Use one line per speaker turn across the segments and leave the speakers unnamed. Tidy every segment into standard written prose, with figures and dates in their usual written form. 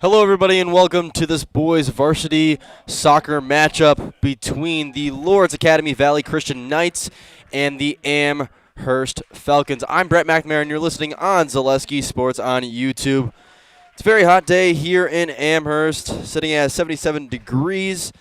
Hello, everybody, and welcome to this boys varsity soccer matchup between the Lourdes Academy Valley Christian Knights and the Amherst Falcons. I'm Brett McNamara, and you're listening on Zaleski Sports on YouTube. It's a very hot day here in Amherst, sitting at 77 degrees.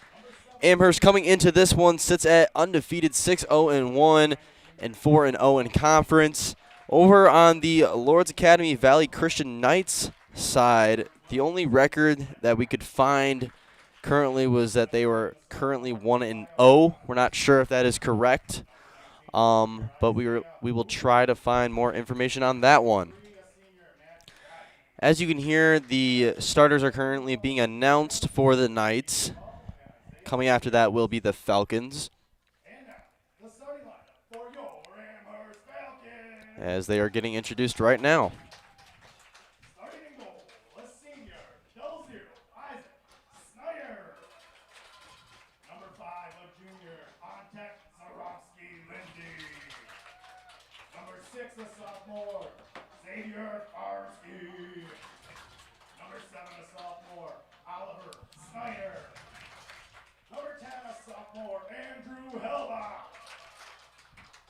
Amherst coming into this one sits at undefeated 6-0-1 and 4-0 in conference. Over on the Lourdes Academy Valley Christian Knights side, the only record that we could find currently was that they were currently 1-0. We're not sure if that is correct, but we will try to find more information on that one. As you can hear, the starters are currently being announced for the Knights. Coming after that will be the Falcons, as they are getting introduced right now.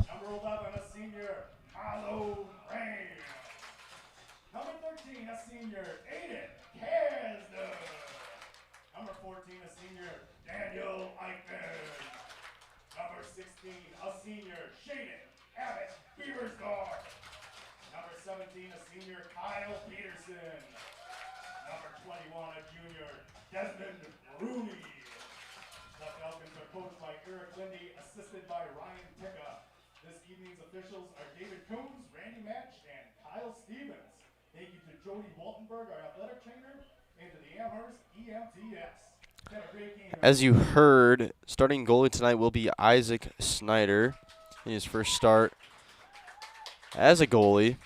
Number 11, a senior, Marlo Rain. Number 13, a senior, Aiden Kazda. Number 14, a senior, Daniel Eichmann. Number 16, a senior, Shaden Abbott Beersdorf. Number 17, a senior, Kyle Peterson. Number 21, a junior, Desmond Rooney. The Falcons are coached by Eric Lindy, assisted by Ryan Ticka. This evening's officials are David Coombs, Randy Match, and Kyle Stevens. Thank you to Jody Waltenberg, our athletic trainer, and to the Amherst EMTS. Have a great game.
As you heard, starting goalie tonight will be Isaac Snyder in his first start as a goalie.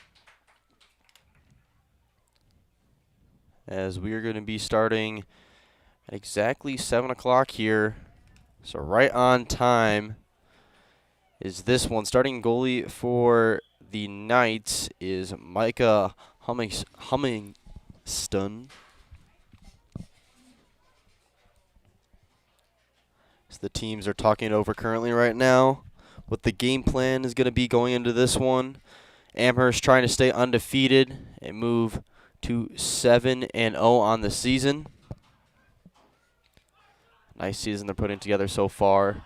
As we are going to be starting at exactly 7 o'clock here, so right on time is this one. Starting goalie for the Knights is Micah Hummingston. So the teams are talking it over currently right now. What the game plan is going to be going into this one. Amherst trying to stay undefeated and move to 7-0 on the season. Nice season they're putting together so far.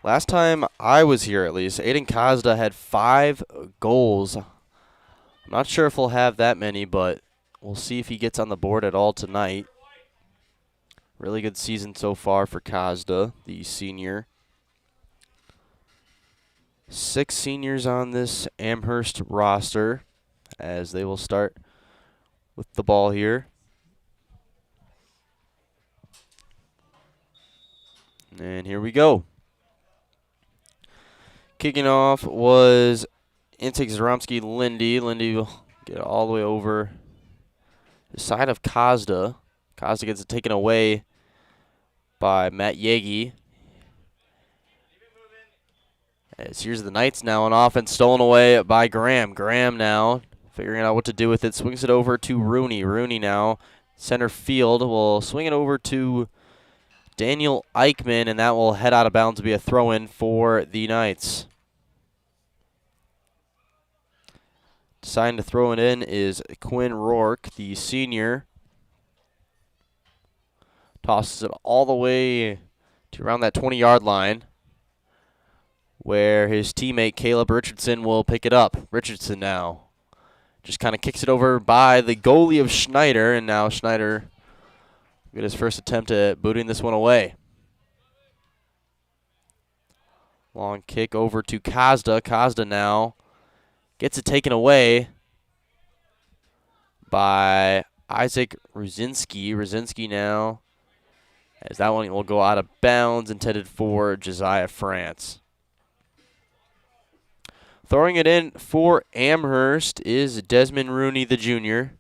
Last time I was here, at least, Aiden Kazda had 5 goals. I'm not sure if he'll have that many, but we'll see if he gets on the board at all tonight. Really good season so far for Kazda, the senior. 6 seniors on this Amherst roster, as they will start with the ball here. And here we go. Kicking off was Intik Zaromsky Lindy. Lindy will get all the way over the side of Kazda. Kazda gets it taken away by Matt Yagi. As here's the Knights now on offense, stolen away by Graham. Graham now figuring out what to do with it. Swings it over to Rooney. Rooney now, center field, will swing it over to Daniel Eichmann, and that will head out of bounds to be a throw-in for the Knights. Deciding to throw it in is Quinn Rourke, the senior. Tosses it all the way to around that 20-yard line, where his teammate Caleb Richardson will pick it up. Richardson now just kind of kicks it over by the goalie of Schneider, and now Schneider will get his first attempt at booting this one away. Long kick over to Kazda. Kazda now gets it taken away by Isaac Ruzinski. Ruzinski now, as that one will go out of bounds, intended for Josiah France. Throwing it in for Amherst is Desmond Rooney, the junior.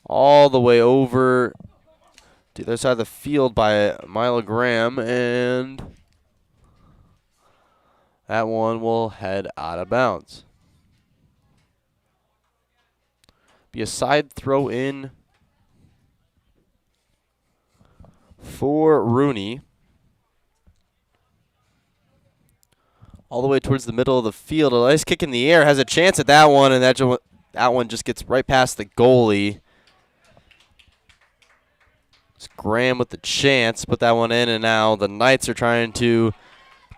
All the way over to the other side of the field by Milo Graham, and that one will head out of bounds. Be a side throw in for Rooney. All the way towards the middle of the field. A nice kick in the air. Has a chance at that one, and that one just gets right past the goalie. It's Graham with the chance. Put that one in, and now the Knights are trying to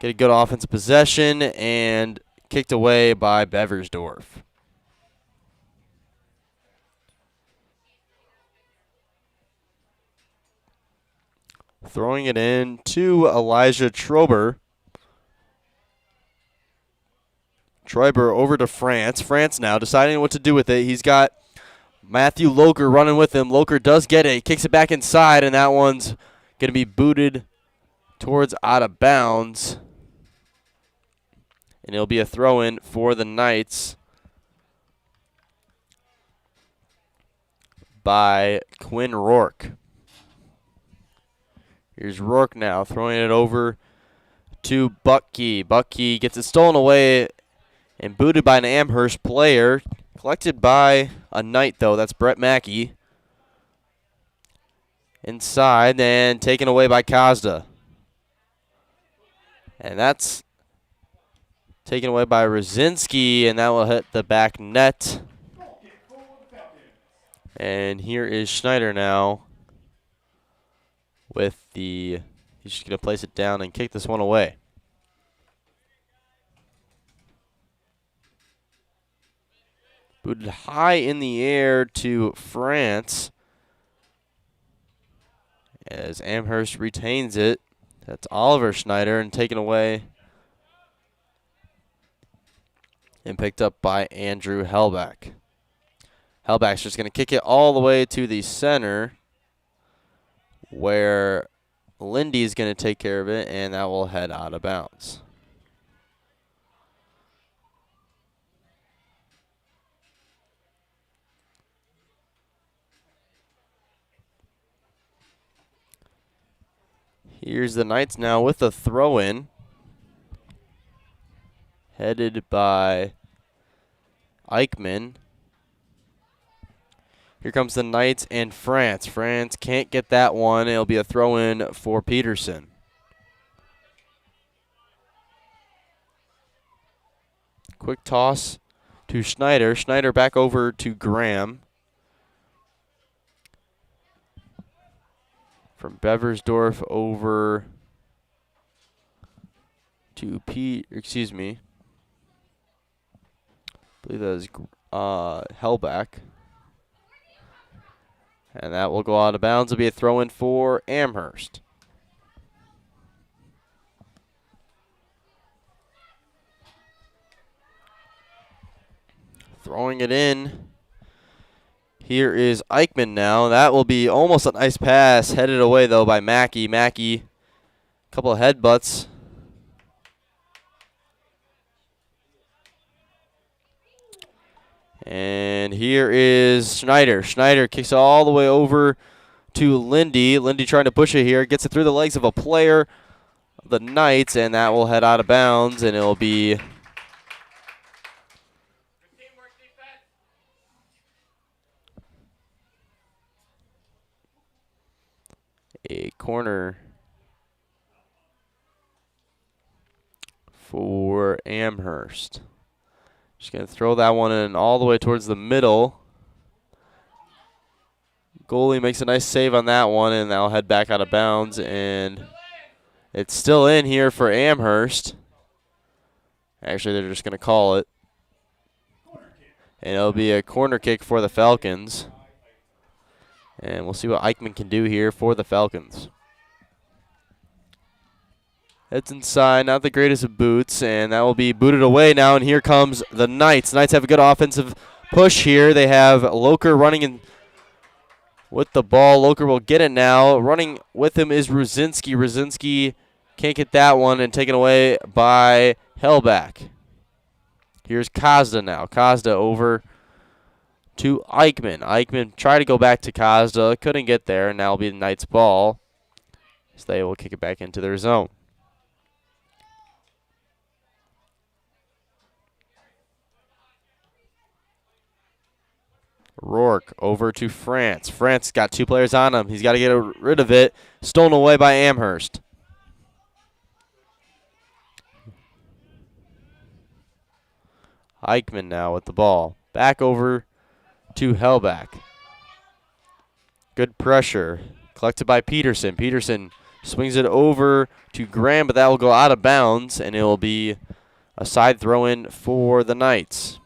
get a good offensive possession, and kicked away by Beversdorf. Throwing it in to Elijah Trober. Trober over to France. France now deciding what to do with it. He's got Matthew Loker running with him. Loker does get it. He kicks it back inside, and that one's going to be booted towards out of bounds. And it'll be a throw-in for the Knights by Quinn Rourke. Here's Rourke now throwing it over to Bucky. Bucky gets it stolen away and booted by an Amherst player. Collected by a Knight, though. That's Brett Mackey. Inside and taken away by Kazda. And that's taken away by Rosinski, and that will hit the back net. And here is Schneider now with he's just going to place it down and kick this one away. Booted high in the air to France as Amherst retains it. That's Oliver Schneider, and taken away and picked up by Andrew Hellback. Hellback's just going to kick it all the way to the center where Lindy's going to take care of it, and that will head out of bounds. Here's the Knights now with a throw-in, headed by Eichmann. Here comes the Knights and France. France can't get that one. It'll be a throw-in for Peterson. Quick toss to Schneider. Schneider back over to Graham. From Beversdorf over to I believe that is Hellback. And that will go out of bounds. It'll be a throw-in for Amherst. Throwing it in. Here is Eichmann now. That will be almost a nice pass. Headed away, though, by Mackey. Mackey, a couple of headbutts. And here is Schneider. Schneider kicks all the way over to Lindy. Lindy trying to push it here. Gets it through the legs of a player of the Knights, and that will head out of bounds, and it'll be a corner for Amherst. Just going to throw that one in all the way towards the middle. Goalie makes a nice save on that one, and that'll head back out of bounds. And it's still in here for Amherst. Actually, they're just going to call it. And it'll be a corner kick for the Falcons. And we'll see what Eichmann can do here for the Falcons. It's inside, not the greatest of boots, and that will be booted away now, and here comes the Knights. The Knights have a good offensive push here. They have Loker running in with the ball. Loker will get it now. Running with him is Rosinski. Rosinski can't get that one, and taken away by Hellback. Here's Kazda now. Kazda over to Eichmann. Eichmann tried to go back to Kazda, couldn't get there, and now will be the Knights' ball. So they will kick it back into their zone. Rourke over to France. France got 2 players on him. He's got to get rid of it. Stolen away by Amherst. Eichmann now with the ball. Back over to Hellback. Good pressure. Collected by Peterson. Peterson swings it over to Graham, but that will go out of bounds, and it will be a side throw-in for the Knights.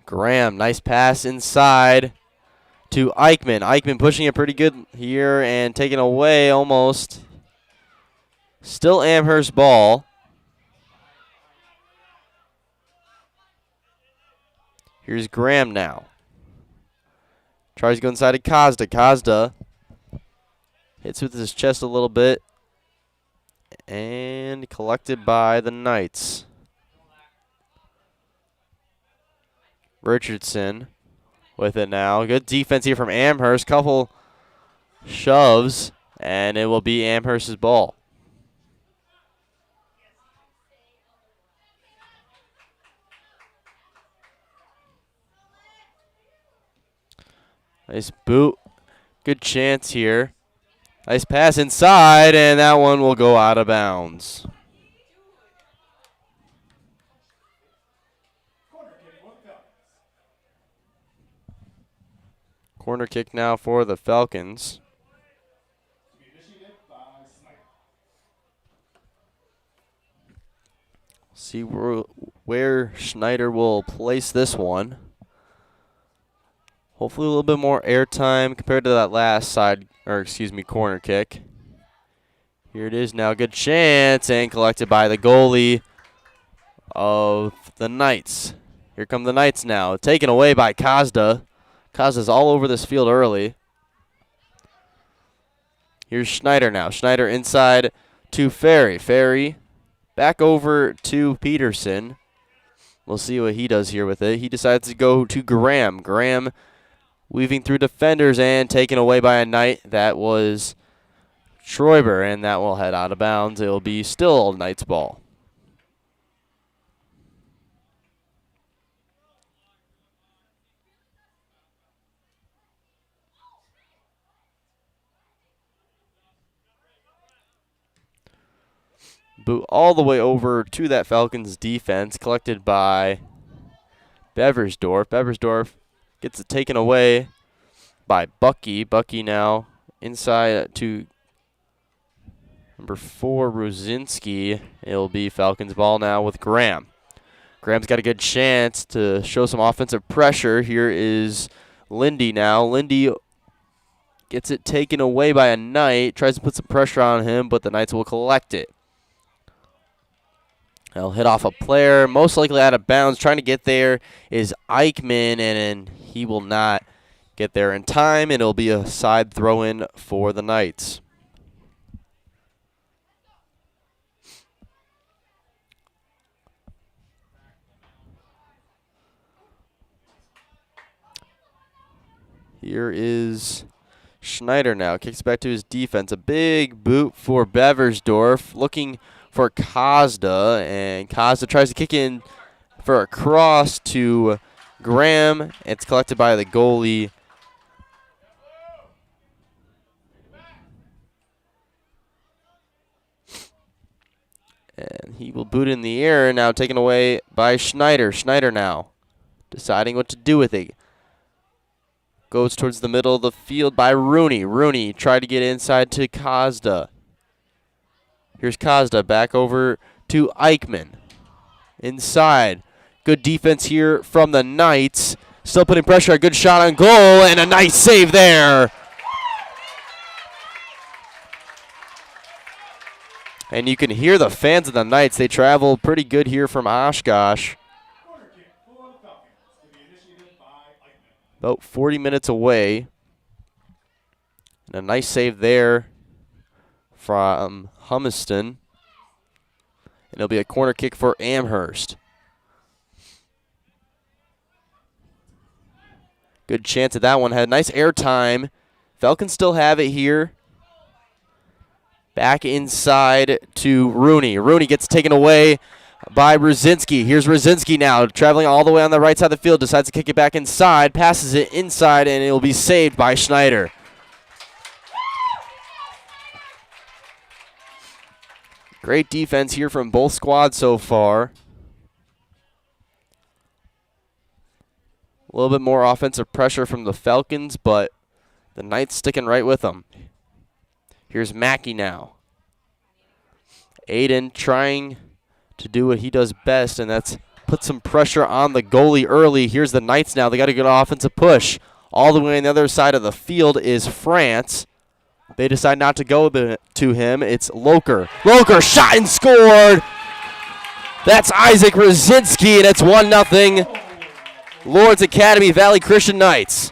Graham, nice pass inside to Eichmann. Eichmann pushing it pretty good here and taking away almost. Still Amherst ball. Here's Graham now. Tries to go inside to Kazda. Kazda hits with his chest a little bit and collected by the Knights. Richardson with it now. Good defense here from Amherst. Couple shoves, and it will be Amherst's ball. Nice boot. Good chance here. Nice pass inside, and that one will go out of bounds. Corner kick now for the Falcons. See where Schneider will place this one. Hopefully a little bit more airtime compared to that last corner kick. Here it is now. Good chance, and collected by the goalie of the Knights. Here come the Knights now. Taken away by Kazda. Kazda's all over this field early. Here's Schneider now. Schneider inside to Ferry. Ferry back over to Peterson. We'll see what he does here with it. He decides to go to Graham. Graham weaving through defenders and taken away by a Knight. That was Schreiber, and that will head out of bounds. It will be still Knights ball. Boot all the way over to that Falcons defense, collected by Beversdorf. Beversdorf gets it taken away by Bucky. Bucky now inside to number 4, Ruzinski. It'll be Falcons ball now with Graham. Graham's got a good chance to show some offensive pressure. Here is Lindy now. Lindy gets it taken away by a Knight. Tries to put some pressure on him, but the Knights will collect it. He'll hit off a player, most likely out of bounds. Trying to get there is Eichmann, and he will not get there in time, and it'll be a side throw-in for the Knights. Here is Schneider now. Kicks back to his defense. A big boot for Beversdorf, looking for Kazda, and Kazda tries to kick in for a cross to Graham. It's collected by the goalie. And he will boot in the air, now taken away by Schneider. Schneider now deciding what to do with it. Goes towards the middle of the field by Rooney. Rooney tried to get inside to Kazda. Here's Kazda back over to Eichmann. Inside. Good defense here from the Knights. Still putting pressure. A good shot on goal, and a nice save there. And you can hear the fans of the Knights. They travel pretty good here from Oshkosh. About 40 minutes away. And a nice save there from Humiston. And it'll be a corner kick for Amherst. Good chance at that one. Had nice air time. Falcons still have it here. Back inside to Rooney. Rooney gets taken away by Brzezinski. Here's Brzezinski now, traveling all the way on the right side of the field. Decides to kick it back inside. Passes it inside, and it will be saved by Schneider. Great defense here from both squads so far. A little bit more offensive pressure from the Falcons, but the Knights sticking right with them. Here's Mackey now. Aiden trying to do what he does best, and that's put some pressure on the goalie early. Here's the Knights now. They got a good offensive push. All the way on the other side of the field is France. They decide not to go to him. It's Loker. Loker shot and scored. That's Isaac Brzezinski, and it's 1-0. Lourdes Academy Valley Christian Knights.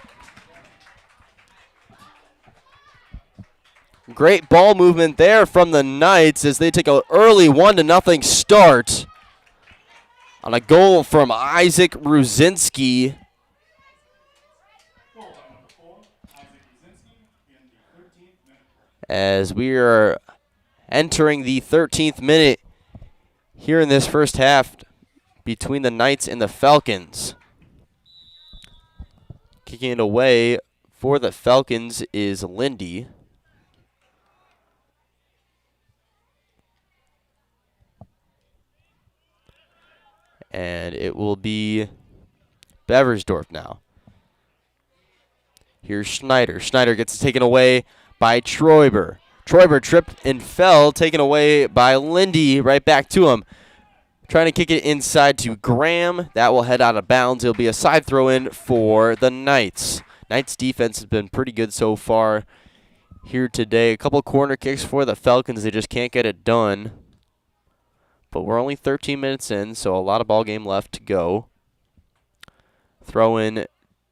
Great ball movement there from the Knights as they take an early 1-0 start on a goal from Isaac Brzezinski. As we are entering the 13th minute here in this first half between the Knights and the Falcons. Kicking it away for the Falcons is Lindy. And it will be Beversdorf now. Here's Schneider. Schneider gets taken away by Troiber. Troiber tripped and fell, taken away by Lindy. Right back to him. Trying to kick it inside to Graham. That will head out of bounds. It'll be a side throw in for the Knights. Knights defense has been pretty good so far here today. A couple corner kicks for the Falcons. They just can't get it done. But we're only 13 minutes in, so a lot of ball game left to go. Throw in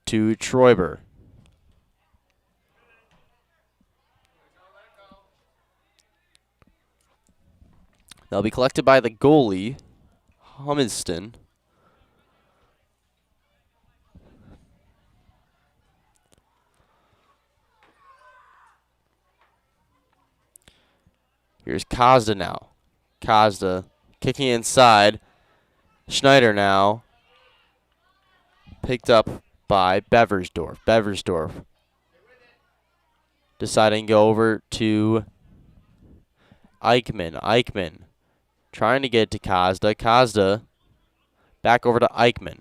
to Troiber. They'll be collected by the goalie, Humiston. Here's Kazda now. Kazda kicking inside. Schneider now. Picked up by Beversdorf. Beversdorf deciding to go over to Eichmann. Eichmann trying to get to Kazda. Kazda back over to Eichmann.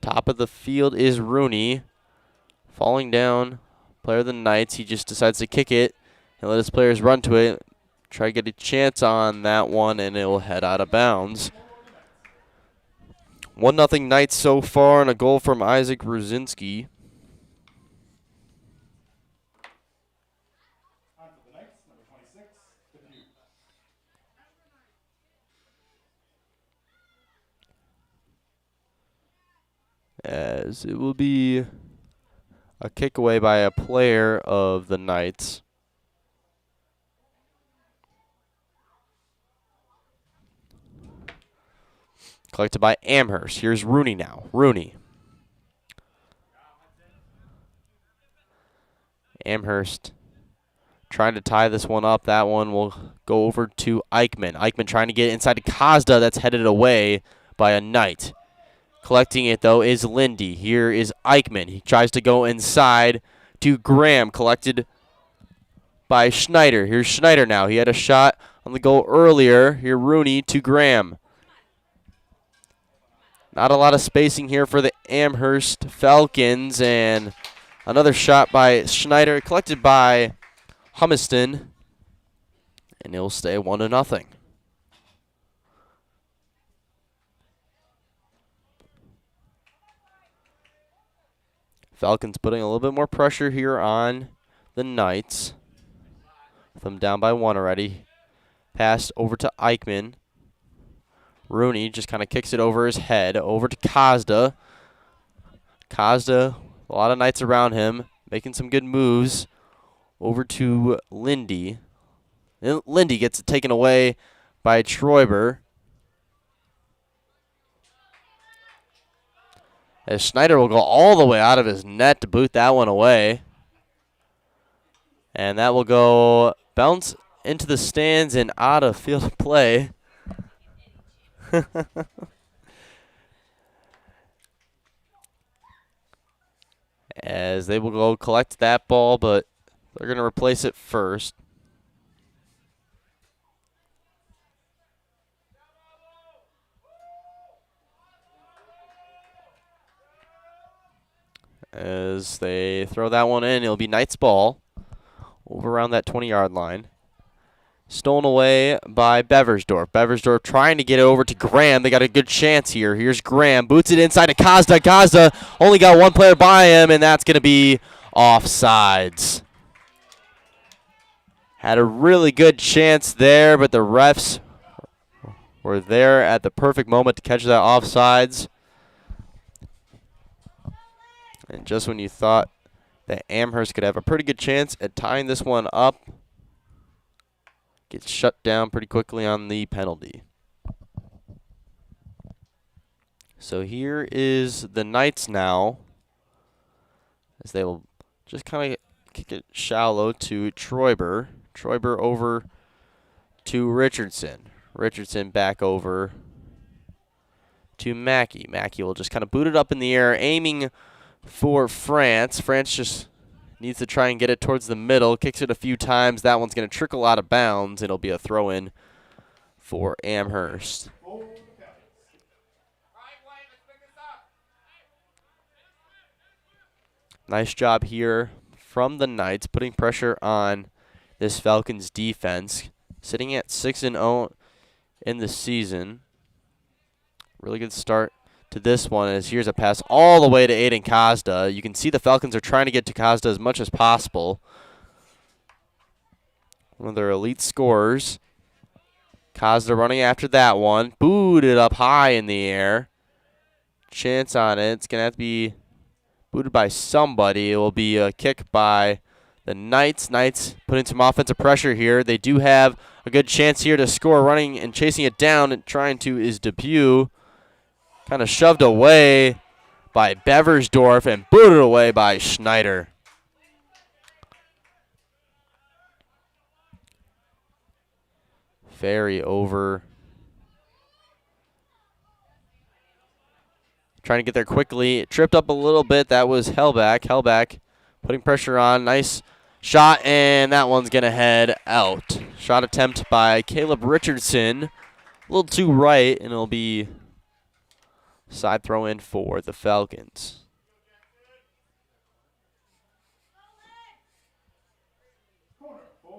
Top of the field is Rooney. Falling down. Player of the Knights. He just decides to kick it and let his players run to it. Try to get a chance on that one, and it will head out of bounds. 1-0 Knights so far, and a goal from Isaac Brzezinski. As it will be a kick away by a player of the Knights. Collected by Amherst. Here's Rooney now. Rooney. Amherst trying to tie this one up. That one will go over to Eichmann. Eichmann trying to get inside to Kazda. That's headed away by a Knight. Collecting it, though, is Lindy. Here is Eichmann. He tries to go inside to Graham. Collected by Schneider. Here's Schneider now. He had a shot on the goal earlier. Here Rooney to Graham. Not a lot of spacing here for the Amherst Falcons. And another shot by Schneider, collected by Humiston. And it'll stay 1-0. Falcons putting a little bit more pressure here on the Knights. With them down by 1 already. Pass over to Eichmann. Rooney just kind of kicks it over his head, over to Kazda. Kazda, a lot of Knights around him, making some good moves. over to Lindy. Lindy gets it taken away by Troiber. As Schneider will go all the way out of his net to boot that one away. And that will go bounce into the stands and out of field of play. As they will go collect that ball, but they're going to replace it first. As they throw that one in, it'll be Knight's ball over around that 20-yard line. Stolen away by Beversdorf. Beversdorf trying to get it over to Graham. They got a good chance here. Here's Graham. Boots it inside to Kazda. Kazda only got one player by him, and that's going to be offsides. Had a really good chance there, but the refs were there at the perfect moment to catch that offsides. And just when you thought that Amherst could have a pretty good chance at tying this one up, gets shut down pretty quickly on the penalty. So here is the Knights now, as they will just kind of kick it shallow to Troiber. Troiber over to Richardson. Richardson back over to Mackey. Mackey will just kind of boot it up in the air, aiming for France. France just needs to try and get it towards the middle. Kicks it a few times. That one's going to trickle out of bounds. It'll be a throw-in for Amherst. Nice job here from the Knights, putting pressure on this Falcons defense. Sitting at 6-0 in the season. Really good start to this one, as here's a pass all the way to Aiden Kazda. You can see the Falcons are trying to get to Kazda as much as possible. One of their elite scorers. Kazda running after that one. Booted up high in the air. Chance on it. It's going to have to be booted by somebody. It will be a kick by the Knights. Knights putting some offensive pressure here. They do have a good chance here to score, running and chasing it down and trying to is Depew. Kind of shoved away by Beversdorf and booted away by Schneider. Ferry over. Trying to get there quickly. It tripped up a little bit. That was Hellback. Hellback putting pressure on. Nice shot, and that one's going to head out. Shot attempt by Caleb Richardson. A little too right, and it'll be side throw in for the Falcons. It'll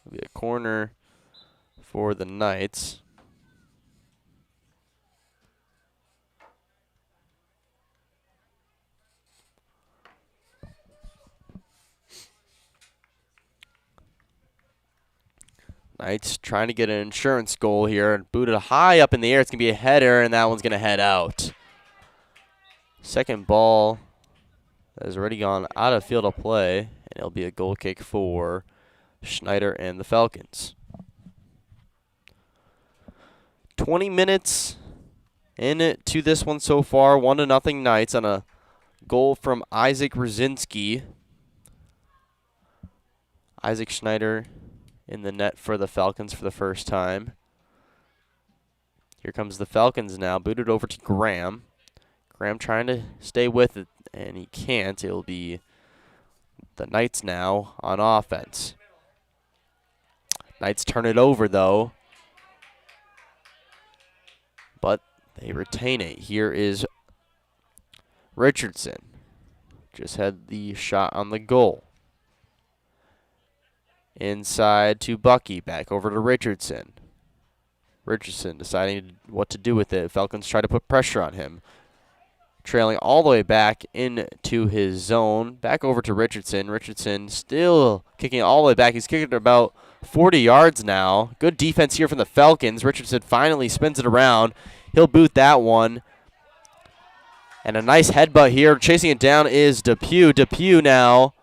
be a corner for the Knights. Knights trying to get an insurance goal here and booted high up in the air. It's going to be a header, and that one's going to head out. Second ball has already gone out of field of play, and it'll be a goal kick for Schneider and the Falcons. 20 minutes into this one so far. 1-0 Knights on a goal from Isaac Rosinski. Isaac Schneider in the net for the Falcons for the first time. Here comes the Falcons now. Booted over to Graham. Graham trying to stay with it, and he can't. It'll be the Knights now on offense. Knights turn it over, though. But they retain it. Here is Richardson. Just had the shot on the goal. Inside to Bucky, back over to Richardson. Richardson deciding what to do with it. Falcons try to put pressure on him. Trailing all the way back into his zone. Back over to Richardson. Richardson still kicking it all the way back. He's kicking it about 40 yards now. Good defense here from the Falcons. Richardson finally spins it around. He'll boot that one. And a nice headbutt here. Chasing it down is Depew. Depew now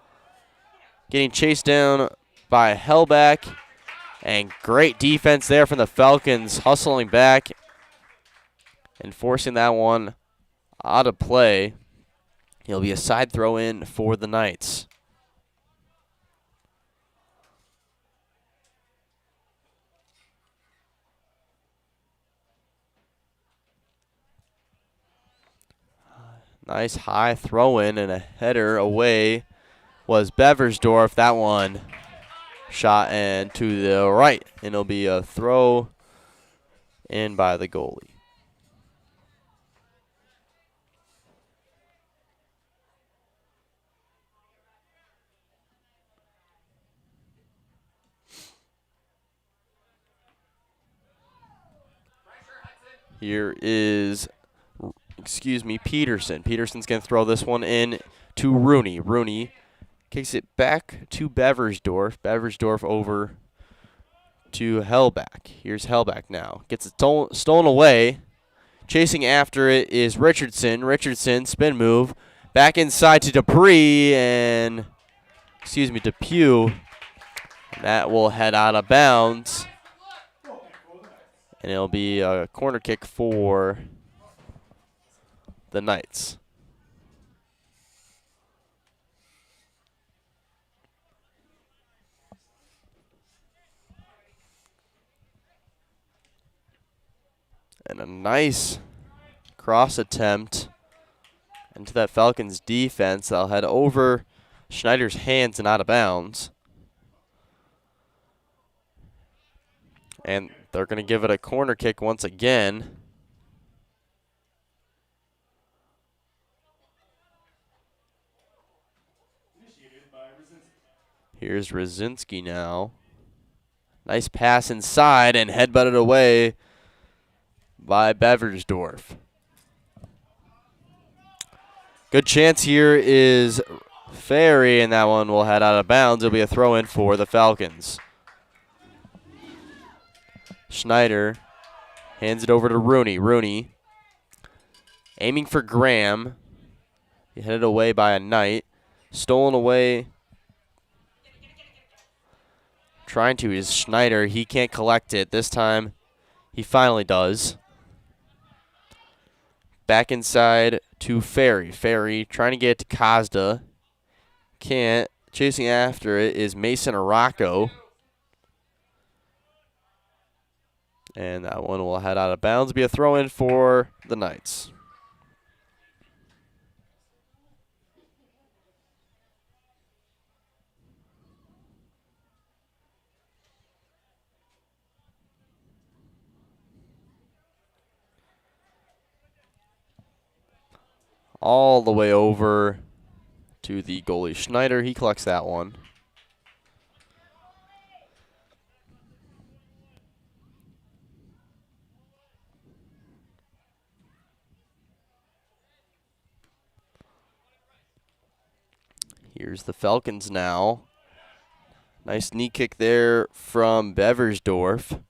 getting chased down by Hellback. And great defense there from the Falcons, hustling back and forcing that one out of play. It'll be a side throw in for the Knights. Nice high throw in and a header away was Beversdorf. That one shot and to the right, and it'll be a throw in by the goalie. Here is, Peterson. Peterson's going to throw this one in to Rooney. Rooney kicks it back to Beversdorf. Beversdorf over to Hellback. Here's Hellback now. Gets it stolen away. Chasing after it is Richardson. Richardson, spin move. Back inside to Depew. And that will head out of bounds. And it'll be a corner kick for the Knights. And a nice cross attempt into that Falcons defense. They'll head over Schneider's hands and out of bounds. And they're going to give it a corner kick once again. Here's Rosinski now. Nice pass inside and headbutted away by Beversdorf. Good chance here is Ferry, and that one will head out of bounds. It'll be a throw-in for the Falcons. Schneider hands it over to Rooney. Rooney aiming for Graham. He headed away by a Knight. Stolen away. Trying to is Schneider. He can't collect it. This time he finally does. Back inside to Ferry. Ferry trying to get it to Kazda. Can't. Chasing after it is Mason Aracco. And that one will head out of bounds. Be a throw-in for the Knights. All the way over to the goalie Schneider. He collects that one. Here's the Falcons now. Nice knee kick there from Beversdorf.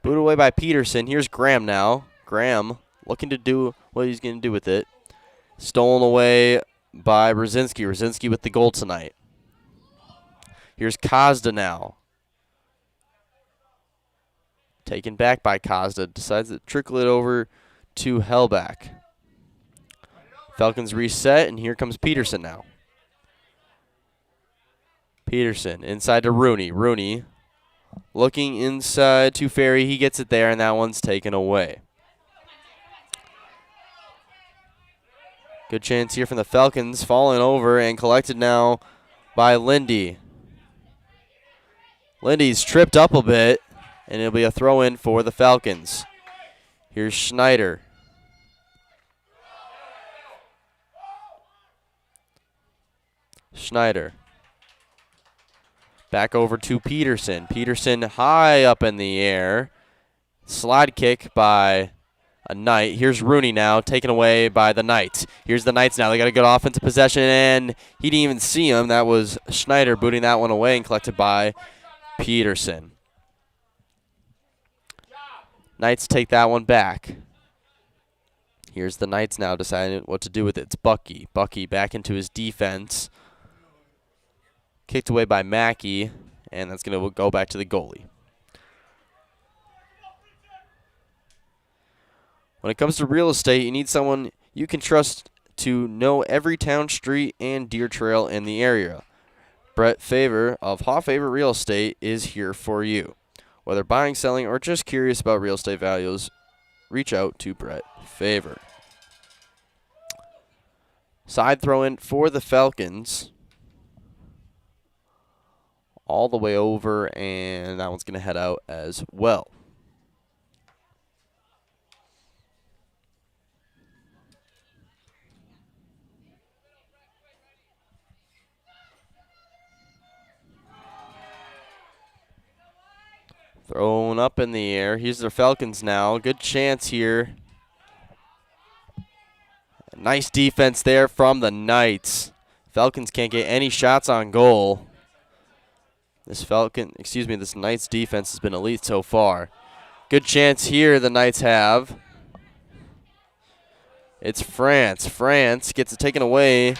Booted away by Peterson. Here's Graham now. Graham looking to do what he's going to do with it. Stolen away by Rosinski. Rosinski with the goal tonight. Here's Kazda now. Taken back by Kazda. Decides to trickle it over to Hellback. Falcons reset, and here comes Peterson now. Peterson inside to Rooney. Rooney looking inside to Ferry. He gets it there, and that one's taken away. Good chance here from the Falcons. Falling over and collected now by Lindy. Lindy's tripped up a bit, and it'll be a throw-in for the Falcons. Here's Schneider. Schneider. Back over to Peterson. Peterson high up in the air. Slide kick by a Knight. Here's Rooney now, taken away by the Knights. Here's the Knights now. They got a good offensive possession, and he didn't even see him. That was Schneider booting that one away and collected by Peterson. Knights take that one back. Here's the Knights now deciding what to do with it. It's Bucky. Bucky back into his defense. Kicked away by Mackey, and that's going to go back to the goalie. When it comes to real estate, you need someone you can trust to know every town, street, and deer trail in the area. Brett Favor of Haw Favor Real Estate is here for you. Whether buying, selling, or just curious about real estate values, reach out to Brett Favor. Side throw in for the Falcons. All the way over, and that one's going to head out as well. Thrown up in the air. Here's the Falcons now. Good chance here. Nice defense there from the Knights. Falcons can't get any shots on goal. This Knights defense has been elite so far. Good chance here the Knights have. It's France. France gets it taken away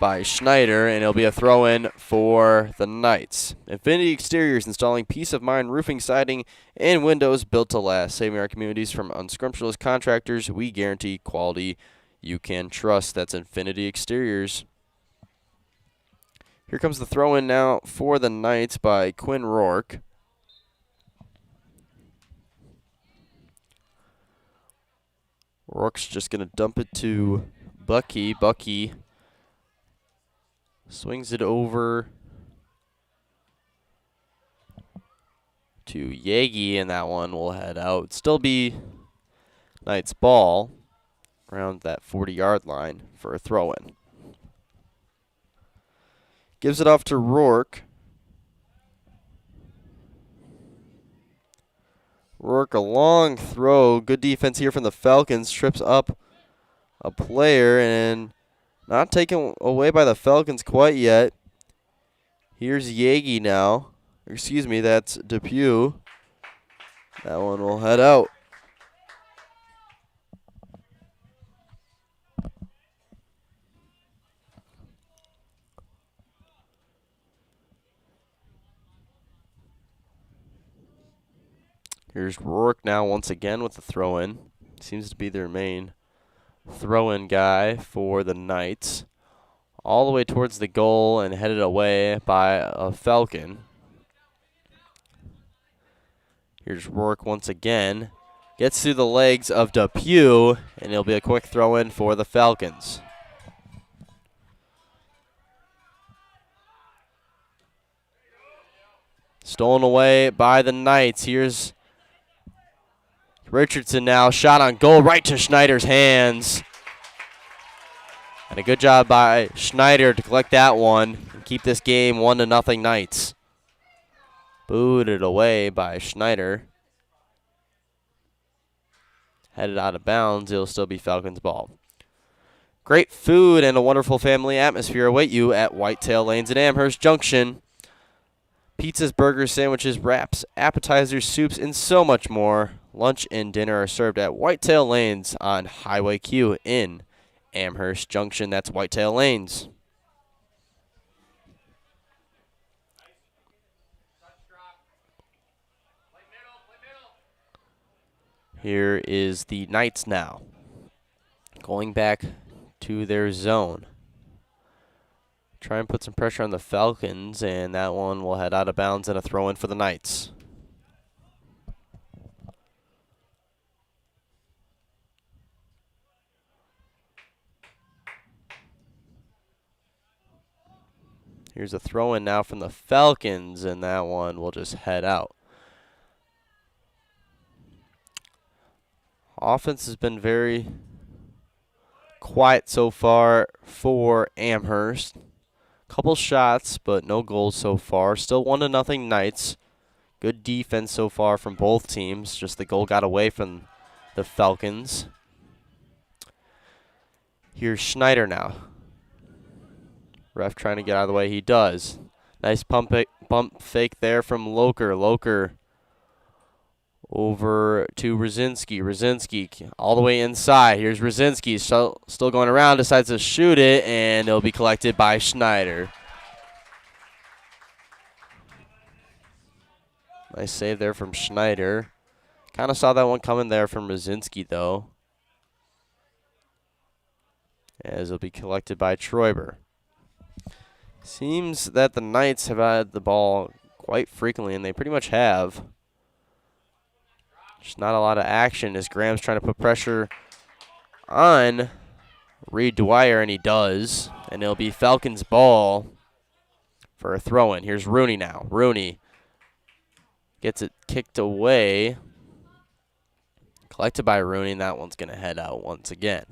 by Schneider, and it'll be a throw-in for the Knights. Infinity Exteriors, installing peace of mind roofing, siding, and windows built to last. Saving our communities from unscrumptious contractors. We guarantee quality you can trust. That's Infinity Exteriors. Here comes the throw-in now for the Knights by Quinn Rourke. Rourke's just going to dump it to Bucky. Bucky swings it over to Yagi, and that one will head out. Still be Knights ball around that 40-yard line for a throw-in. Gives it off to Rourke. Rourke, a long throw. Good defense here from the Falcons. Trips up a player and not taken away by the Falcons quite yet. Here's Yagi now. Excuse me, that's Depew. That one will head out. Here's Rourke now once again with the throw-in. Seems to be their main throw-in guy for the Knights. All the way towards the goal and headed away by a Falcon. Here's Rourke once again. Gets through the legs of Depew, and it'll be a quick throw-in for the Falcons. Stolen away by the Knights. Here's Richardson now, shot on goal right to Schneider's hands. And a good job by Schneider to collect that one and keep this game 1-0 Knights. Booted away by Schneider. Headed out of bounds, it'll still be Falcons ball. Great food and a wonderful family atmosphere await you at Whitetail Lanes at Amherst Junction. Pizzas, burgers, sandwiches, wraps, appetizers, soups, and so much more. Lunch and dinner are served at Whitetail Lanes on Highway Q in Amherst Junction. That's Whitetail Lanes. Here is the Knights now. Going back to their zone. Try and put some pressure on the Falcons, and that one will head out of bounds and a throw-in for the Knights. Here's a throw-in now from the Falcons, and that one will just head out. Offense has been very quiet so far for Amherst. Couple shots, but no goals so far. Still 1-0 Knights. Good defense so far from both teams. Just the goal got away from the Falcons. Here's Schneider now. Ref trying to get out of the way. He does. Nice pump fake there from Loker. Loker over to Rosinski. Rosinski all the way inside. Here's Rosinski still going around. Decides to shoot it, and it'll be collected by Schneider. Nice save there from Schneider. Kind of saw that one coming there from Rosinski, though. As it'll be collected by Troiber. Seems that the Knights have had the ball quite frequently, and they pretty much have. Just not a lot of action as Graham's trying to put pressure on Reed Dwyer, and he does. And it'll be Falcons' ball for a throw-in. Here's Rooney now. Rooney gets it kicked away. Collected by Rooney, and that one's going to head out once again.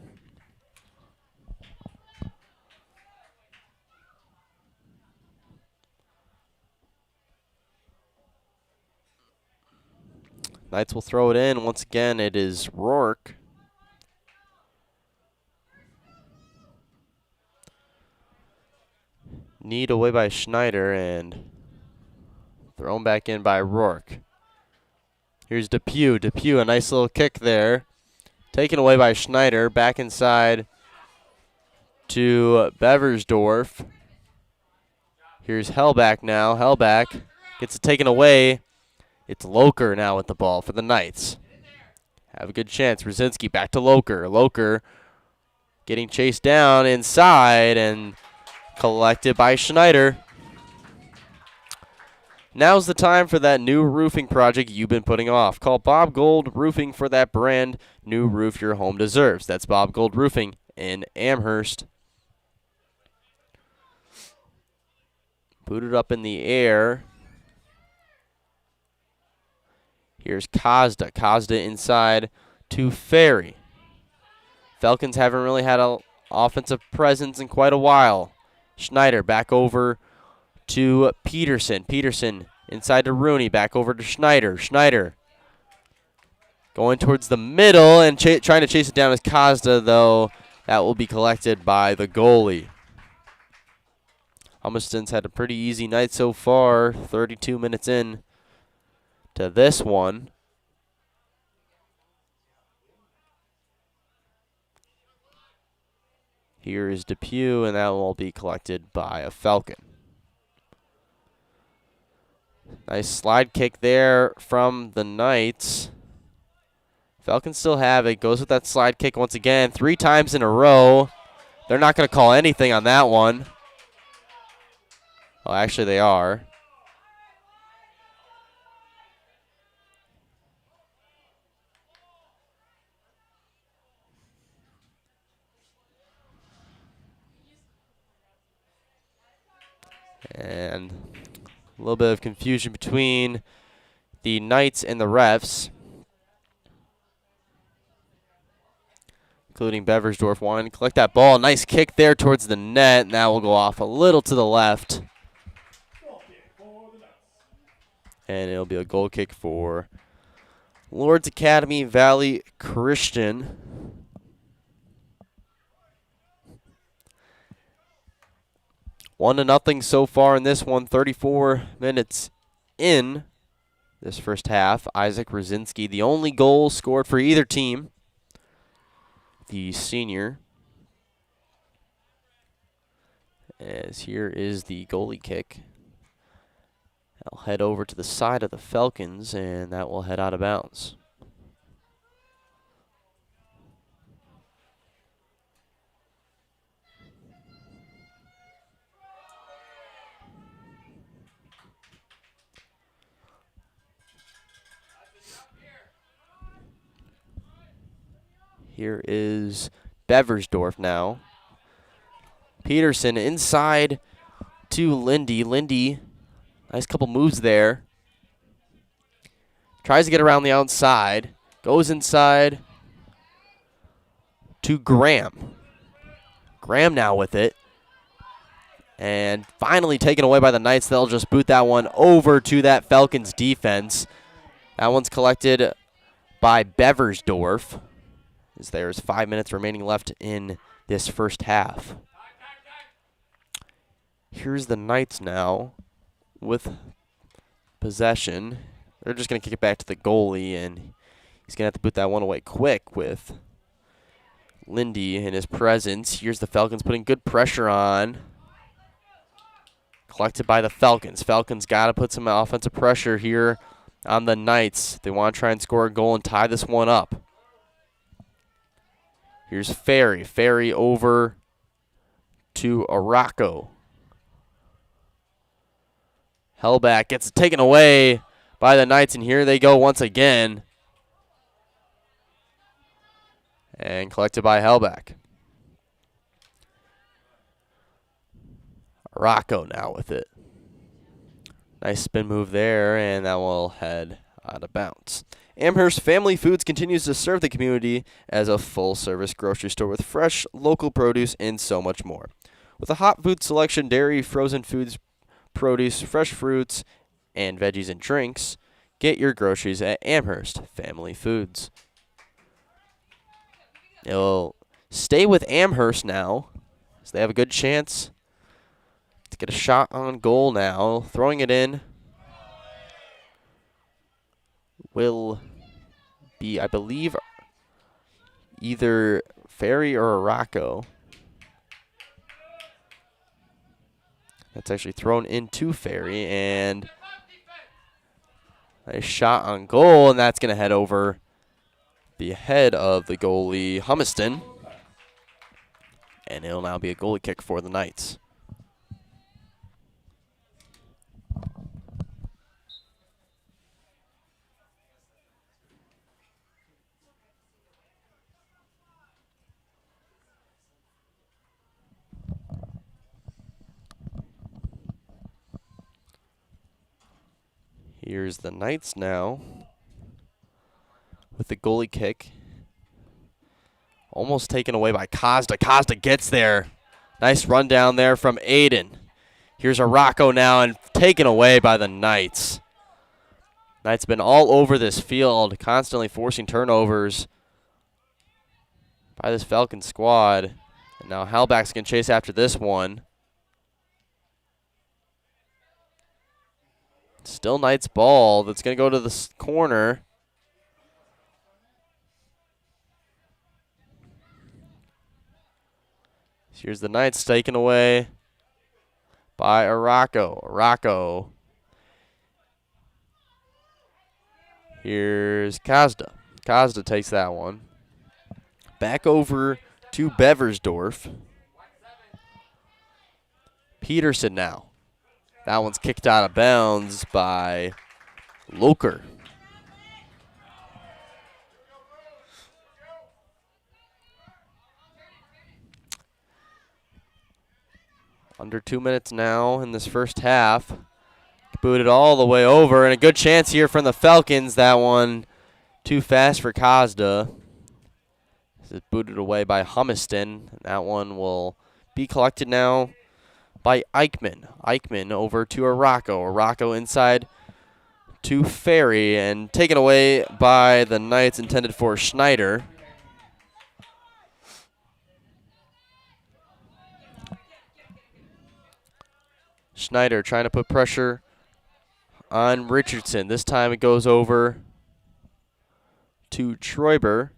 Knights will throw it in. Once again, it is Rourke. Need away by Schneider and thrown back in by Rourke. Here's Depew. Depew, a nice little kick there. Taken away by Schneider. Back inside to Beversdorf. Here's Hellback now. Hellback gets it taken away. It's Loker now with the ball for the Knights. Have a good chance. Rosinski back to Loker. Loker getting chased down inside and collected by Schneider. Now's the time for that new roofing project you've been putting off. Call Bob Gold Roofing for that brand new roof your home deserves. That's Bob Gold Roofing in Amherst. Booted up in the air. Here's Kazda. Kazda inside to Ferry. Falcons haven't really had an offensive presence in quite a while. Schneider back over to Peterson. Peterson inside to Rooney. Back over to Schneider. Schneider going towards the middle and trying to chase it down is Kazda, though. That will be collected by the goalie. Hummiston's had a pretty easy night so far. 32 minutes in to this one. Here is Depew, and that will be collected by a Falcon. Nice slide kick there from the Knights. Falcons still have it. Goes with that slide kick once again. 3 times in a row. They're not going to call anything on that one. Well, actually they are. And a little bit of confusion between the Knights and the refs, including Beversdorf wanting to collect that ball. Nice kick there towards the net. Now we'll go off a little to the left. And it'll be a goal kick for Lourdes Academy Valley Christian. One to nothing so far in this one. 34 minutes in this first half. Isaac Rosinski, the only goal scored for either team. The senior. As here is the goalie kick. I'll head over to the side of the Falcons, and that will head out of bounds. Here is Beversdorf now. Peterson inside to Lindy. Lindy, nice couple moves there. Tries to get around the outside. Goes inside to Graham. Graham now with it. And finally taken away by the Knights. They'll just boot that one over to that Falcons defense. That one's collected by Beversdorf. As there's 5 minutes remaining left in this first half. Here's the Knights now with possession. They're just going to kick it back to the goalie, and he's going to have to put that one away quick with Lindy in his presence. Here's the Falcons putting good pressure on. Collected by the Falcons. Falcons got to put some offensive pressure here on the Knights. They want to try and score a goal and tie this one up. Here's Ferry. Ferry over to Araco. Hellback gets it taken away by the Knights, and here they go once again. And collected by Hellback. Araco now with it. Nice spin move there, and that will head out of bounds. Amherst Family Foods continues to serve the community as a full-service grocery store with fresh, local produce and so much more. With a hot food selection, dairy, frozen foods, produce, fresh fruits, and veggies and drinks, get your groceries at Amherst Family Foods. They'll stay with Amherst now, so they have a good chance to get a shot on goal now. Throwing it in will be, I believe, either Ferry or Araco. That's actually thrown into Ferry, and a shot on goal, and that's going to head over the head of the goalie, Humiston. And it'll now be a goalie kick for the Knights. Here's the Knights now with the goalie kick. Almost taken away by Costa. Costa gets there. Nice run down there from Aiden. Here's Araco now and taken away by the Knights. Knights been all over this field, constantly forcing turnovers by this Falcon squad. And now Hellback's going to chase after this one. Still Knights ball. That's going to go to the corner. Here's the Knights taken away by Araco. Araco. Here's Kazda. Kazda takes that one. Back over to Beversdorf. Peterson now. That one's kicked out of bounds by Loker. Under 2 minutes now in this first half. Booted all the way over, and a good chance here from the Falcons. That one too fast for Kazda. This is booted away by Humiston. That one will be collected now by Eichmann. Eichmann over to Araco. Araco inside to Ferry, and taken away by the Knights, intended for Schneider. Schneider trying to put pressure on Richardson. This time it goes over to Troiber.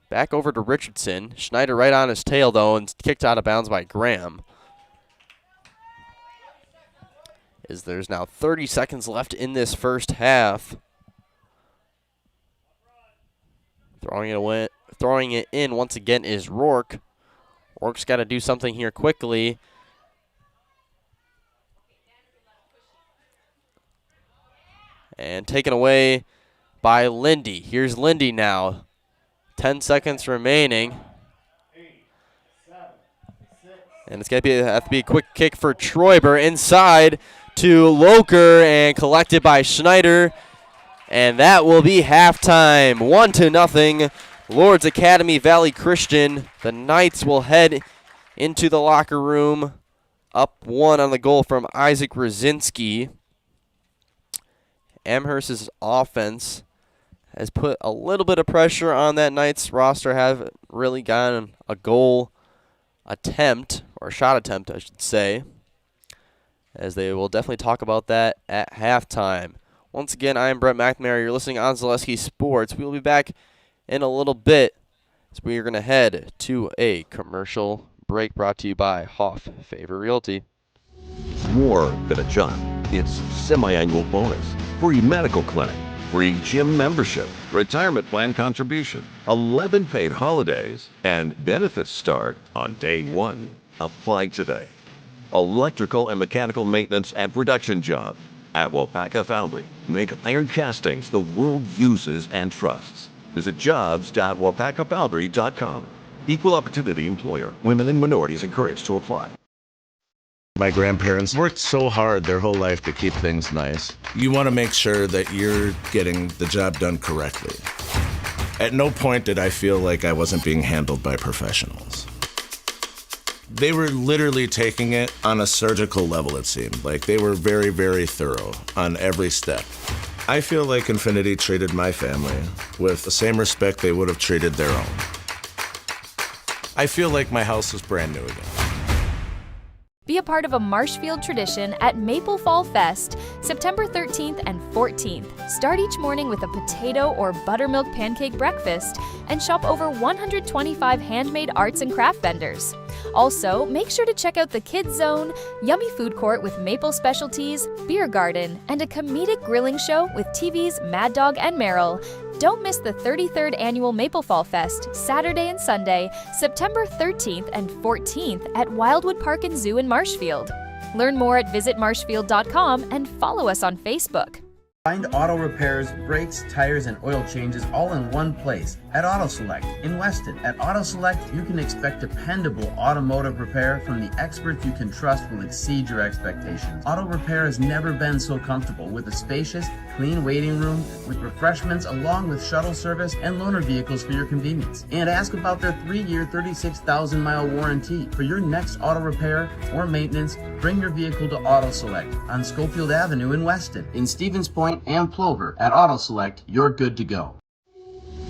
Back over to Richardson. Schneider right on his tail, though, and kicked out of bounds by Graham. As there's now 30 seconds left in this first half. Throwing it in once again is Rourke. Rourke's got to do something here quickly. And taken away by Lindy. Here's Lindy now. 10 seconds remaining. And it's going to have to be a quick kick for Troiber inside to Loker, and collected by Schneider. And that will be halftime. 1-0. Lourdes Academy Valley Christian. The Knights will head into the locker room up 1 on the goal from Isaac Rosinski. Amherst's offense has put a little bit of pressure on that Knights roster. Haven't really gotten a goal attempt, or shot attempt, I should say, as they will definitely talk about that at halftime. Once again, I am Brett McNamara. You're listening on Zaleski Sports. We will be back in a little bit as we are going to head to a commercial break brought to you by Hoff Favor Realty.
More than a job. It's semi-annual bonus, free medical clinic, free gym membership, retirement plan contribution, 11 paid holidays, and benefits start on day 1. Apply today. Electrical and mechanical maintenance and production job at WIAA Foundry. Make iron castings the world uses and trusts. Visit jobs.wapakafoundry.com. Equal opportunity employer. Women and minorities encouraged to apply.
My grandparents worked so hard their whole life to keep things nice.
You want to make sure that you're getting the job done correctly. At no point did I feel like I wasn't being handled by professionals. They were literally taking it on a surgical level, it seemed. Like they were very, very thorough on every step. I feel like Infinity treated my family with the same respect they would have treated their own. I feel like my house is brand new again.
Be a part of a Marshfield tradition at Maple Fall Fest, September 13th and 14th. Start each morning with a potato or buttermilk pancake breakfast and shop over 125 handmade arts and craft vendors. Also, make sure to check out the Kids Zone, yummy food court with maple specialties, beer garden, and a comedic grilling show with TV's Mad Dog and Meryl. Don't miss the 33rd Annual Maple Fall Fest, Saturday and Sunday, September 13th and 14th at Wildwood Park and Zoo in Marshfield. Learn more at visitmarshfield.com and follow us on Facebook.
Find auto repairs, brakes, tires, and oil changes all in one place at Auto Select in Weston. At Auto Select, you can expect dependable automotive repair from the experts you can trust will exceed your expectations. Auto repair has never been so comfortable with a spacious, clean waiting room with refreshments along with shuttle service and loaner vehicles for your convenience. And ask about their 3-year, 36,000-mile warranty. For your next auto repair or maintenance, bring your vehicle to Auto Select on Schofield Avenue in Weston. In Stevens Point and Plover, at Auto Select, you're good to go.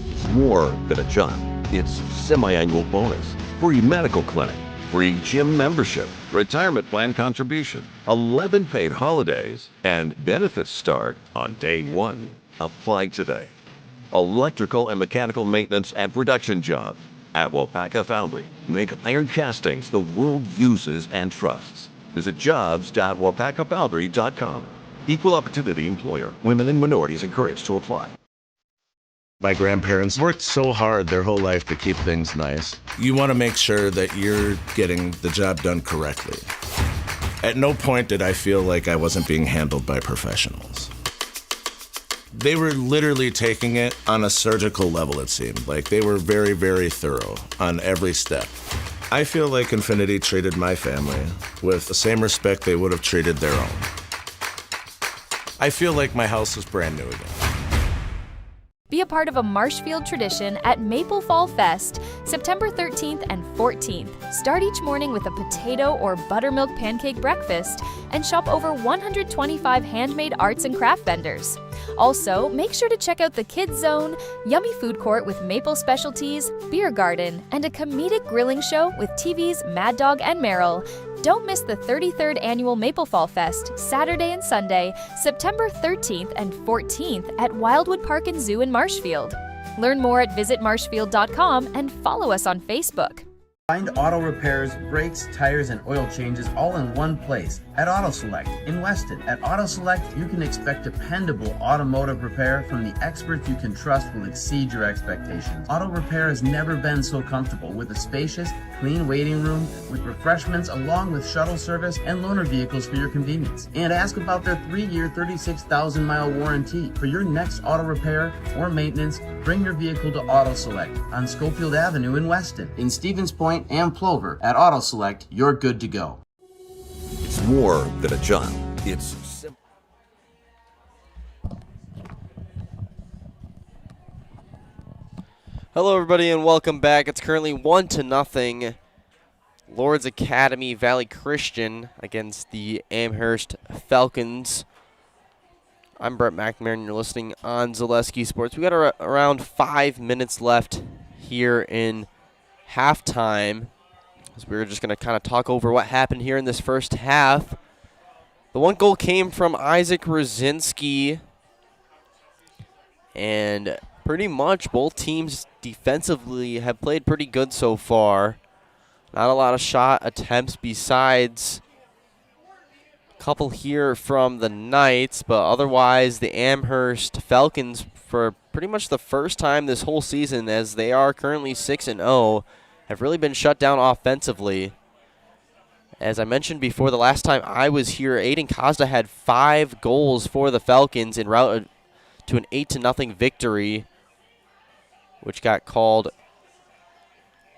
It's more than a job. It's semi-annual bonus, free medical clinic, free gym membership, retirement plan contribution, 11 paid holidays, and benefits start on day 1. Apply today. Electrical and mechanical maintenance and production job at WIAA Foundry. Make iron castings the world uses and trusts. Visit jobs.wapakafoundry.com. Equal opportunity employer. Women and minorities encouraged to apply.
My grandparents worked so hard their whole life to keep things nice.
You want to make sure that you're getting the job done correctly. At no point did I feel like I wasn't being handled by professionals. They were literally taking it on a surgical level, it seemed. Like they were very, very thorough on every step. I feel like Infinity treated my family with the same respect they would have treated their own. I feel like my house is brand new again.
Be a part of a Marshfield tradition at Maple Fall Fest, September 13th and 14th. Start each morning with a potato or buttermilk pancake breakfast and shop over 125 handmade arts and craft vendors. Also, make sure to check out the Kids Zone, yummy food court with maple specialties, beer garden, and a comedic grilling show with TV's Mad Dog and Meryl. Don't miss the 33rd Annual Maple Fall Fest, Saturday and Sunday, September 13th and 14th at Wildwood Park and Zoo in Marshfield. Learn more at visitmarshfield.com and follow us on Facebook.
Find auto repairs, brakes, tires, and oil changes all in one place at Auto Select in Weston. At Auto Select, you can expect dependable automotive repair from the experts you can trust will exceed your expectations. Auto repair has never been so comfortable with a spacious, clean waiting room with refreshments along with shuttle service and loaner vehicles for your convenience. And ask about their 3-year, 36,000-mile warranty. For your next auto repair or maintenance, bring your vehicle to Auto Select on Schofield Avenue in Weston. In Stevens Point and Plover, at Auto Select, you're good to go.
It's more than a job. It's simple.
Hello, everybody, and welcome back. It's currently 1-0. Lourdes Academy Valley Christian against the Amherst Falcons. I'm Brett McNamara, and you're listening on Zaleski Sports. We got around 5 minutes left here in halftime. So we're just going to kind of talk over what happened here in this first half. The one goal came from Isaac Rosinski, and pretty much both teams defensively have played pretty good so far. Not a lot of shot attempts besides couple here from the Knights, but otherwise the Amherst Falcons, for pretty much the first time this whole season, as they are currently 6-0, have really been shut down offensively. As I mentioned before, the last time I was here, Aiden Costa had 5 goals for the Falcons en route to an 8-0 victory, which got called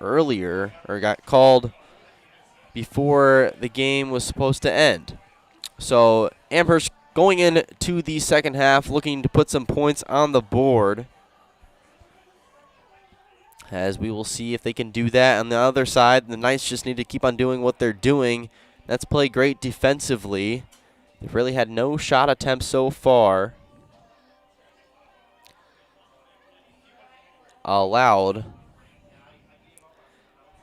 earlier, or got called before the game was supposed to end. So Amherst going into the second half looking to put some points on the board, as we will see if they can do that. On the other side, the Knights just need to keep on doing what they're doing. That's play great defensively. They've really had no shot attempts so far allowed,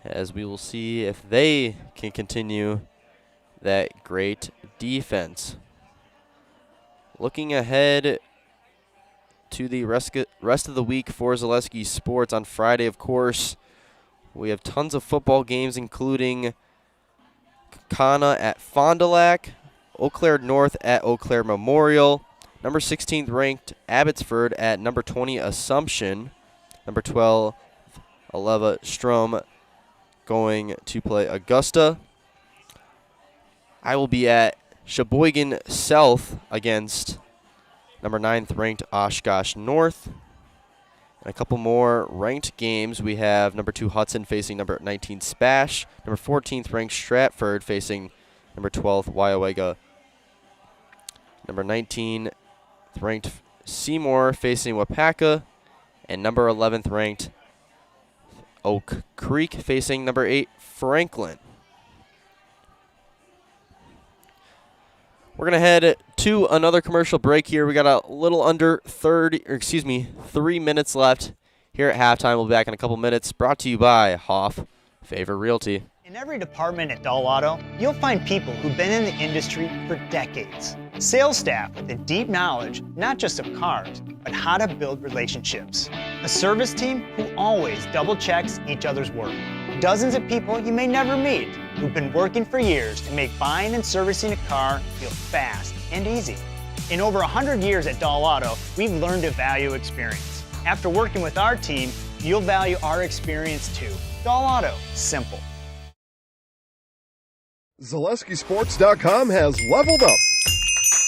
as we will see if they can continue that great defense. Looking ahead to the rest of the week for Zaleski Sports, on Friday, of course, we have tons of football games, including Kana at Fond du Lac, Eau Claire North at Eau Claire Memorial, number 16th ranked Abbotsford at number 20 Assumption, number 12 Aleva Strom going to play Augusta. I will be at Sheboygan South against number 9th ranked Oshkosh North. And a couple more ranked games. We have number 2 Hudson facing number 19 Spash, number 14th ranked Stratford facing number 12th WIAA, number 19th ranked Seymour facing Wapaka, and number 11th ranked Oak Creek facing number 8 Franklin. We're going to head to another commercial break here. We got a little under 3 minutes left here at halftime. We'll be back in a couple minutes. Brought to you by Hoff Favor Realty.
In every department at Dull Auto, you'll find people who've been in the industry for decades. Sales staff with a deep knowledge, not just of cars, but how to build relationships. A service team who always double checks each other's work. Dozens of people you may never meet who've been working for years to make buying and servicing a car feel fast and easy. In over 100 years at Dull Auto, we've learned to value experience. After working with our team, you'll value our experience too. Dull Auto, simple.
ZaleskiSports.com has leveled up.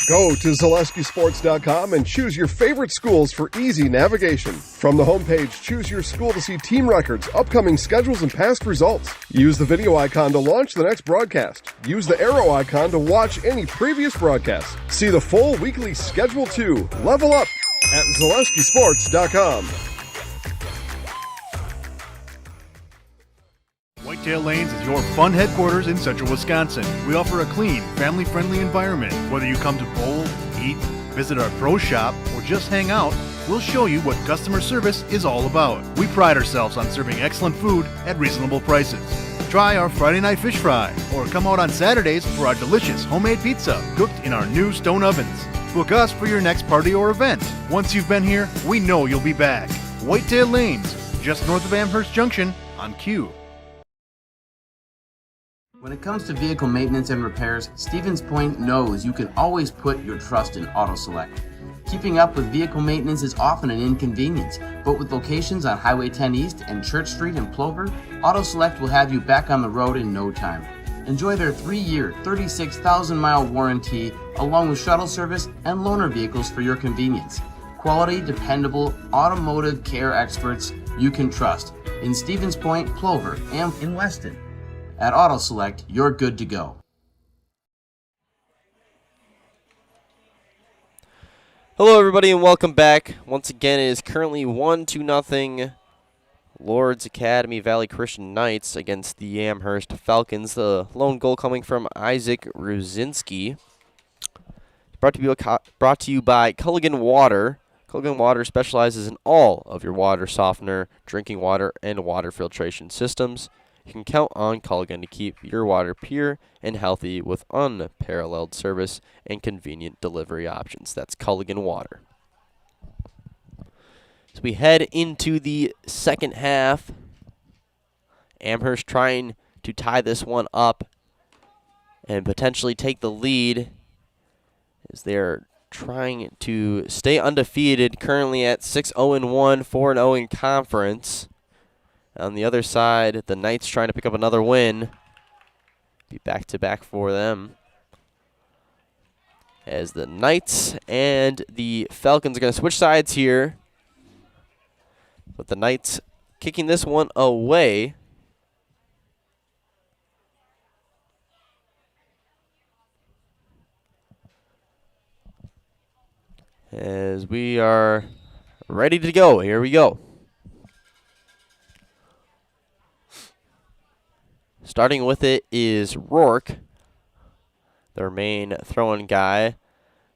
Go to ZaleskiSports.com and choose your favorite schools for easy navigation. From the homepage, choose your school to see team records, upcoming schedules, and past results. Use the video icon to launch the next broadcast. Use the arrow icon to watch any previous broadcast. See the full weekly schedule too. Level up at ZaleskiSports.com.
Whitetail Lanes is your fun headquarters in central Wisconsin. We offer a clean, family-friendly environment. Whether you come to bowl, eat, visit our pro shop, or just hang out, we'll show you what customer service is all about. We pride ourselves on serving excellent food at reasonable prices. Try our Friday night fish fry, or come out on Saturdays for our delicious homemade pizza cooked in our new stone ovens. Book us for your next party or event. Once you've been here, we know you'll be back. Whitetail Lanes, just north of Amherst Junction on Q.
When it comes to vehicle maintenance and repairs, Stevens Point knows you can always put your trust in AutoSelect. Keeping up with vehicle maintenance is often an inconvenience, but with locations on Highway 10 East and Church Street in Plover, AutoSelect will have you back on the road in no time. Enjoy their 3-year, 36,000-mile warranty, along with shuttle service and loaner vehicles for your convenience. Quality, dependable, automotive care experts you can trust in Stevens Point, Plover, and in Weston. At AutoSelect, you're good to go.
Hello, everybody, and welcome back. Once again, it is currently 1-0 Lourdes Academy Valley Christian Knights against the Amherst Falcons. The lone goal coming from Isaac Ruzinski. Brought to you by Culligan Water. Culligan Water specializes in all of your water softener, drinking water, and water filtration systems. You can count on Culligan to keep your water pure and healthy with unparalleled service and convenient delivery options. That's Culligan Water. So we head into the second half. Amherst trying to tie this one up and potentially take the lead as they're trying to stay undefeated, currently at 6-0-1, 4-0 in conference. On the other side, the Knights trying to pick up another win. Be back-to-back for them. As the Knights and the Falcons are going to switch sides here. But the Knights kicking this one away. As we are ready to go. Here we go. Starting with it is Rourke, their main throwing guy.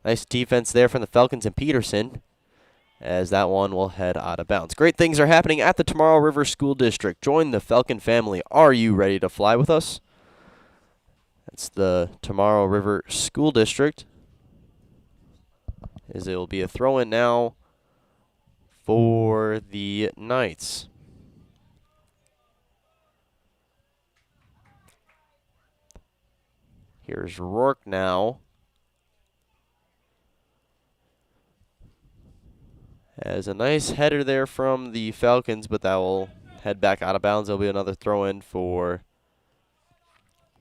Nice defense there from the Falcons and Peterson, as that one will head out of bounds. Great things are happening at the Tomorrow River School District. Join the Falcon family. Are you ready to fly with us? That's the Tomorrow River School District. As it will be a throw-in now for the Knights. Here's Rourke now. As a nice header there from the Falcons, but that will head back out of bounds. There'll be another throw-in for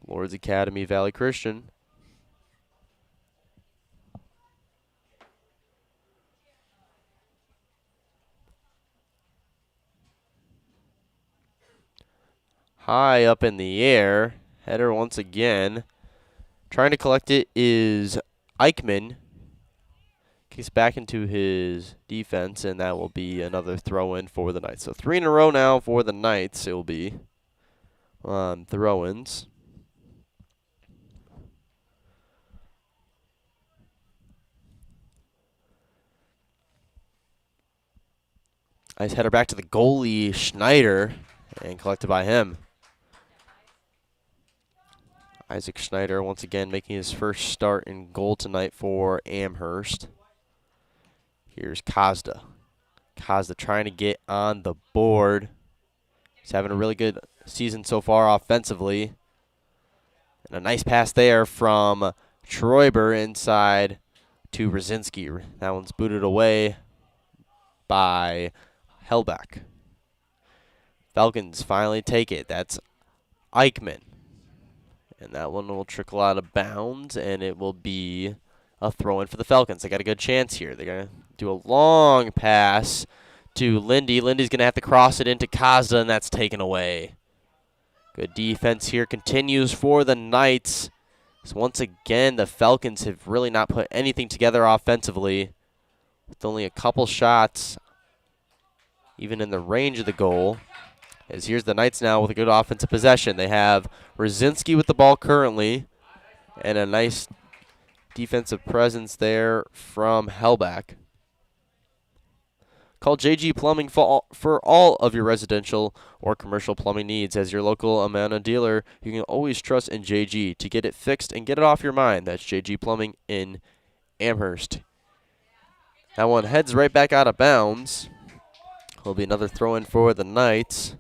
Lourdes Academy Valley Christian. High up in the air. Header once again. Trying to collect it is Eichmann. Kicks back into his defense, and that will be another throw-in for the Knights. So 3 in a row now for the Knights. It will be throw-ins. Nice header back to the goalie, Schneider, and collected by him. Isaac Schneider once again making his first start in goal tonight for Amherst. Here's Kazda. Kazda trying to get on the board. He's having a really good season so far offensively. And a nice pass there from Troiber inside to Brzezinski. That one's booted away by Hellback. Falcons finally take it. That's Eichmann. And that one will trickle out of bounds, and it will be a throw-in for the Falcons. They got a good chance here. They're going to do a long pass to Lindy. Lindy's going to have to cross it into Kazda, and that's taken away. Good defense here continues for the Knights. So once again, the Falcons have really not put anything together offensively, with only a couple shots, even in the range of the goal. As here's the Knights now with a good offensive possession. They have Brzezinski with the ball currently, and a nice defensive presence there from Hellback. Call JG Plumbing for all of your residential or commercial plumbing needs. As your local Amana dealer, you can always trust in JG to get it fixed and get it off your mind. That's JG Plumbing in Amherst. That one heads right back out of bounds. Will be another throw-in for the Knights.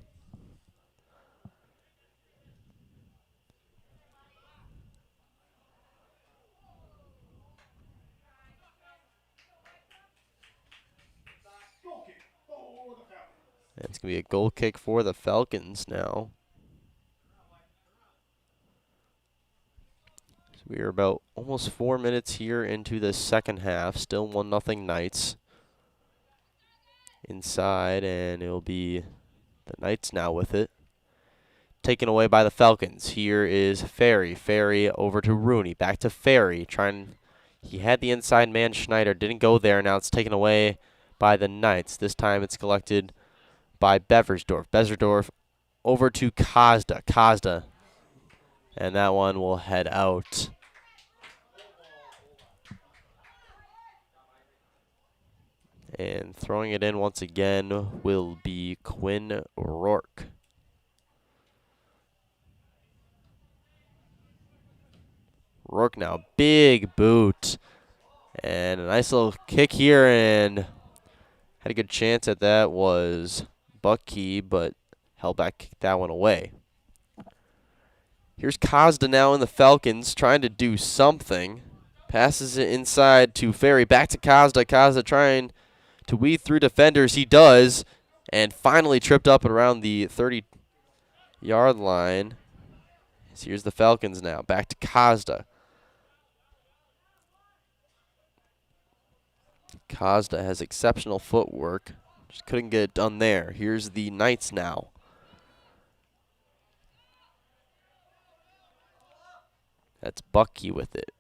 It's going to be a goal kick for the Falcons now. So we are about almost 4 minutes here into the second half. Still 1-0 Knights. Inside, and it'll be the Knights now with it. Taken away by the Falcons. Here is Ferry. Ferry over to Rooney. Back to Ferry. He had the inside man, Schneider. Didn't go there. Now it's taken away by the Knights. This time it's collected by Beversdorf. Beversdorf over to Kazda. Kazda. And that one will head out. And throwing it in once again will be Quinn Rourke. Rourke now, big boot. And a nice little kick here, and had a good chance at that was Bucky, but Hellback kicked that one away. Here's Kazda now in the Falcons trying to do something. Passes it inside to Ferry. Back to Kazda. Kazda trying to weave through defenders. He does. And finally tripped up around the 30-yard line. So here's the Falcons now. Back to Kazda. Kazda has exceptional footwork. Just couldn't get it done there. Here's the Knights now. That's Bucky with it.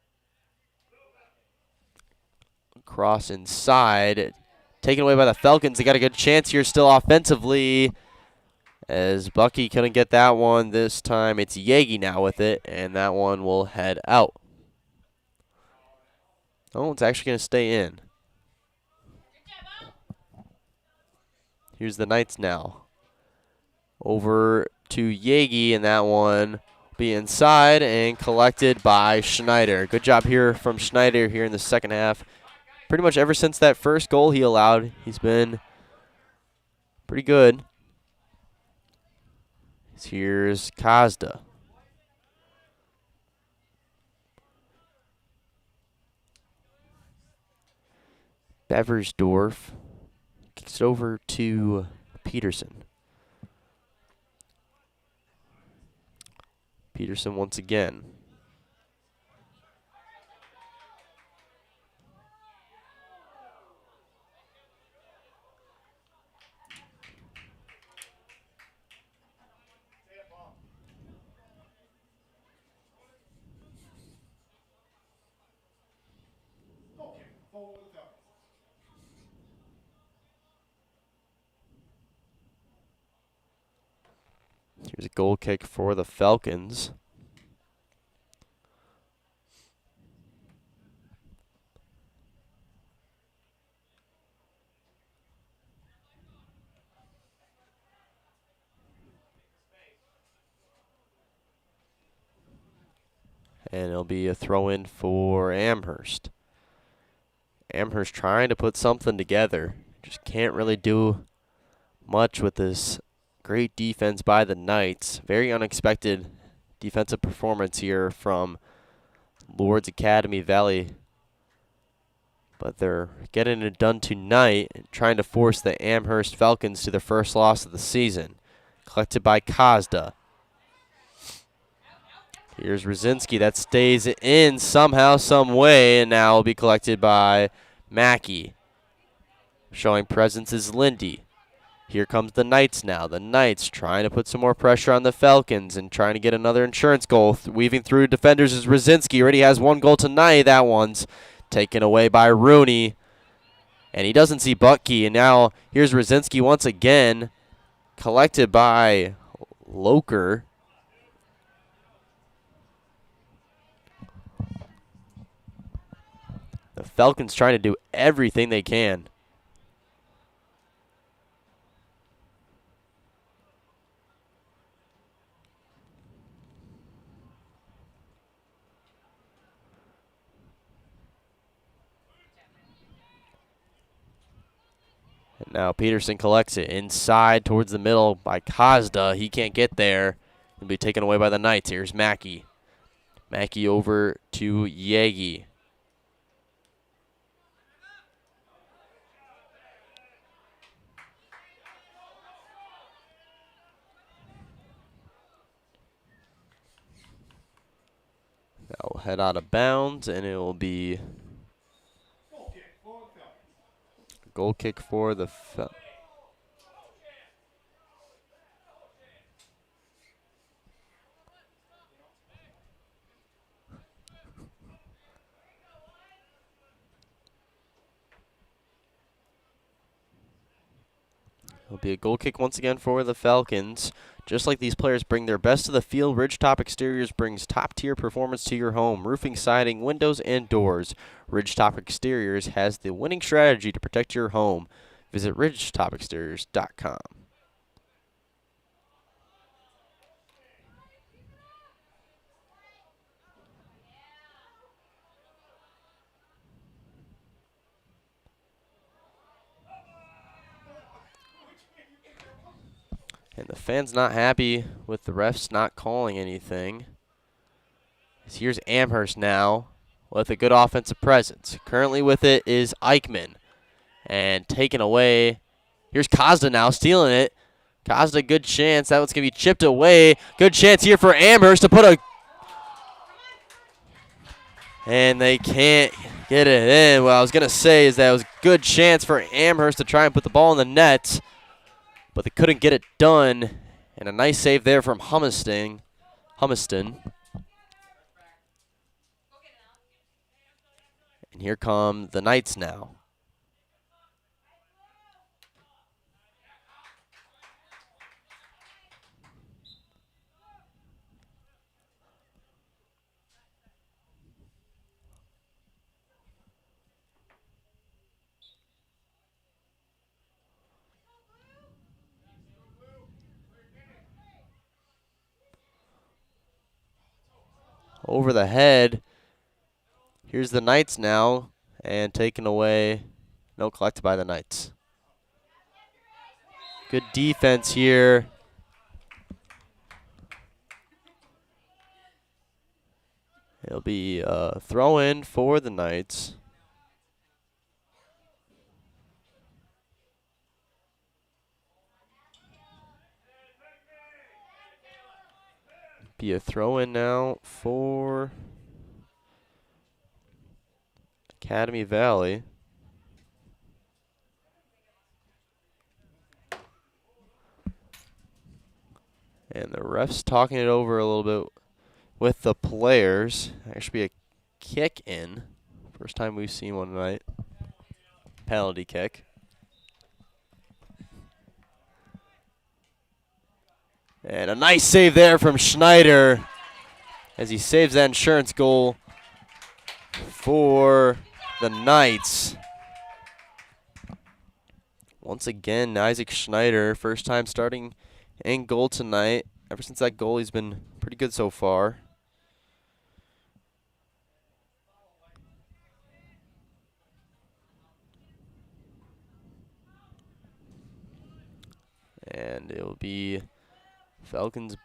Cross inside. Taken away by the Falcons. They got a good chance here still offensively. As Bucky couldn't get that one this time. It's Yagi now with it, and that one will head out. Oh, it's actually going to stay in. Here's the Knights now. Over to Yagi, and that one will be inside and collected by Schneider. Good job here from Schneider here in the second half. Pretty much ever since that first goal he allowed, he's been pretty good. Here's Kazda. Beversdorf kicks it over to Peterson. Peterson once again. Here's a goal kick for the Falcons. And it'll be a throw-in for Amherst. Amherst trying to put something together. Just can't really do much with this great defense by the Knights. Very unexpected defensive performance here from Lourdes Academy Valley. But they're getting it done tonight, trying to force the Amherst Falcons to their first loss of the season. Collected by Kazda. Here's Rosinski. That stays in somehow, some way, and now will be collected by Mackey. Showing presence is Lindy. Here comes the Knights now. The Knights trying to put some more pressure on the Falcons and trying to get another insurance goal. Weaving through defenders is Rosinski. Already has one goal tonight. That one's taken away by Rooney. And he doesn't see Bucky. And now here's Rosinski once again. Collected by Loker. The Falcons trying to do everything they can. And now Peterson collects it inside towards the middle by Kazda. He can't get there. He'll be taken away by the Knights. Here's Mackey. Mackey over to Yagi. That will head out of bounds, and it will be goal kick for the It'll be a goal kick once again for the Falcons. Just like these players bring their best to the field, Ridgetop Exteriors brings top-tier performance to your home. Roofing, siding, windows, and doors. Ridgetop Exteriors has the winning strategy to protect your home. Visit ridgetopexteriors.com. And the fans not happy with the refs not calling anything. Here's Amherst now. with a good offensive presence. Currently with it is Eichmann. And taken away. Here's Kozda now stealing it. Kozda, good chance. That one's going to be chipped away. Good chance here for Amherst to put a... And they can't get it in. What I was going to say is that it was a good chance for Amherst to try and put the ball in the net. But they couldn't get it done. And a nice save there from Humiston. And here come the Knights now. Over the head. Here's the Knights now. And taken away. No, collected by the Knights. Good defense here. It'll be a throw in for the Knights. Be a throw in now for Academy Valley. And the ref's talking it over a little bit with the players. There should be a kick in. First time we've seen one tonight. Penalty kick. And a nice save there from Schneider as he saves that insurance goal for the Knights. Once again, Isaac Schneider, first time starting in goal tonight. Ever since that goal, he's been pretty good so far. And it will be Falcons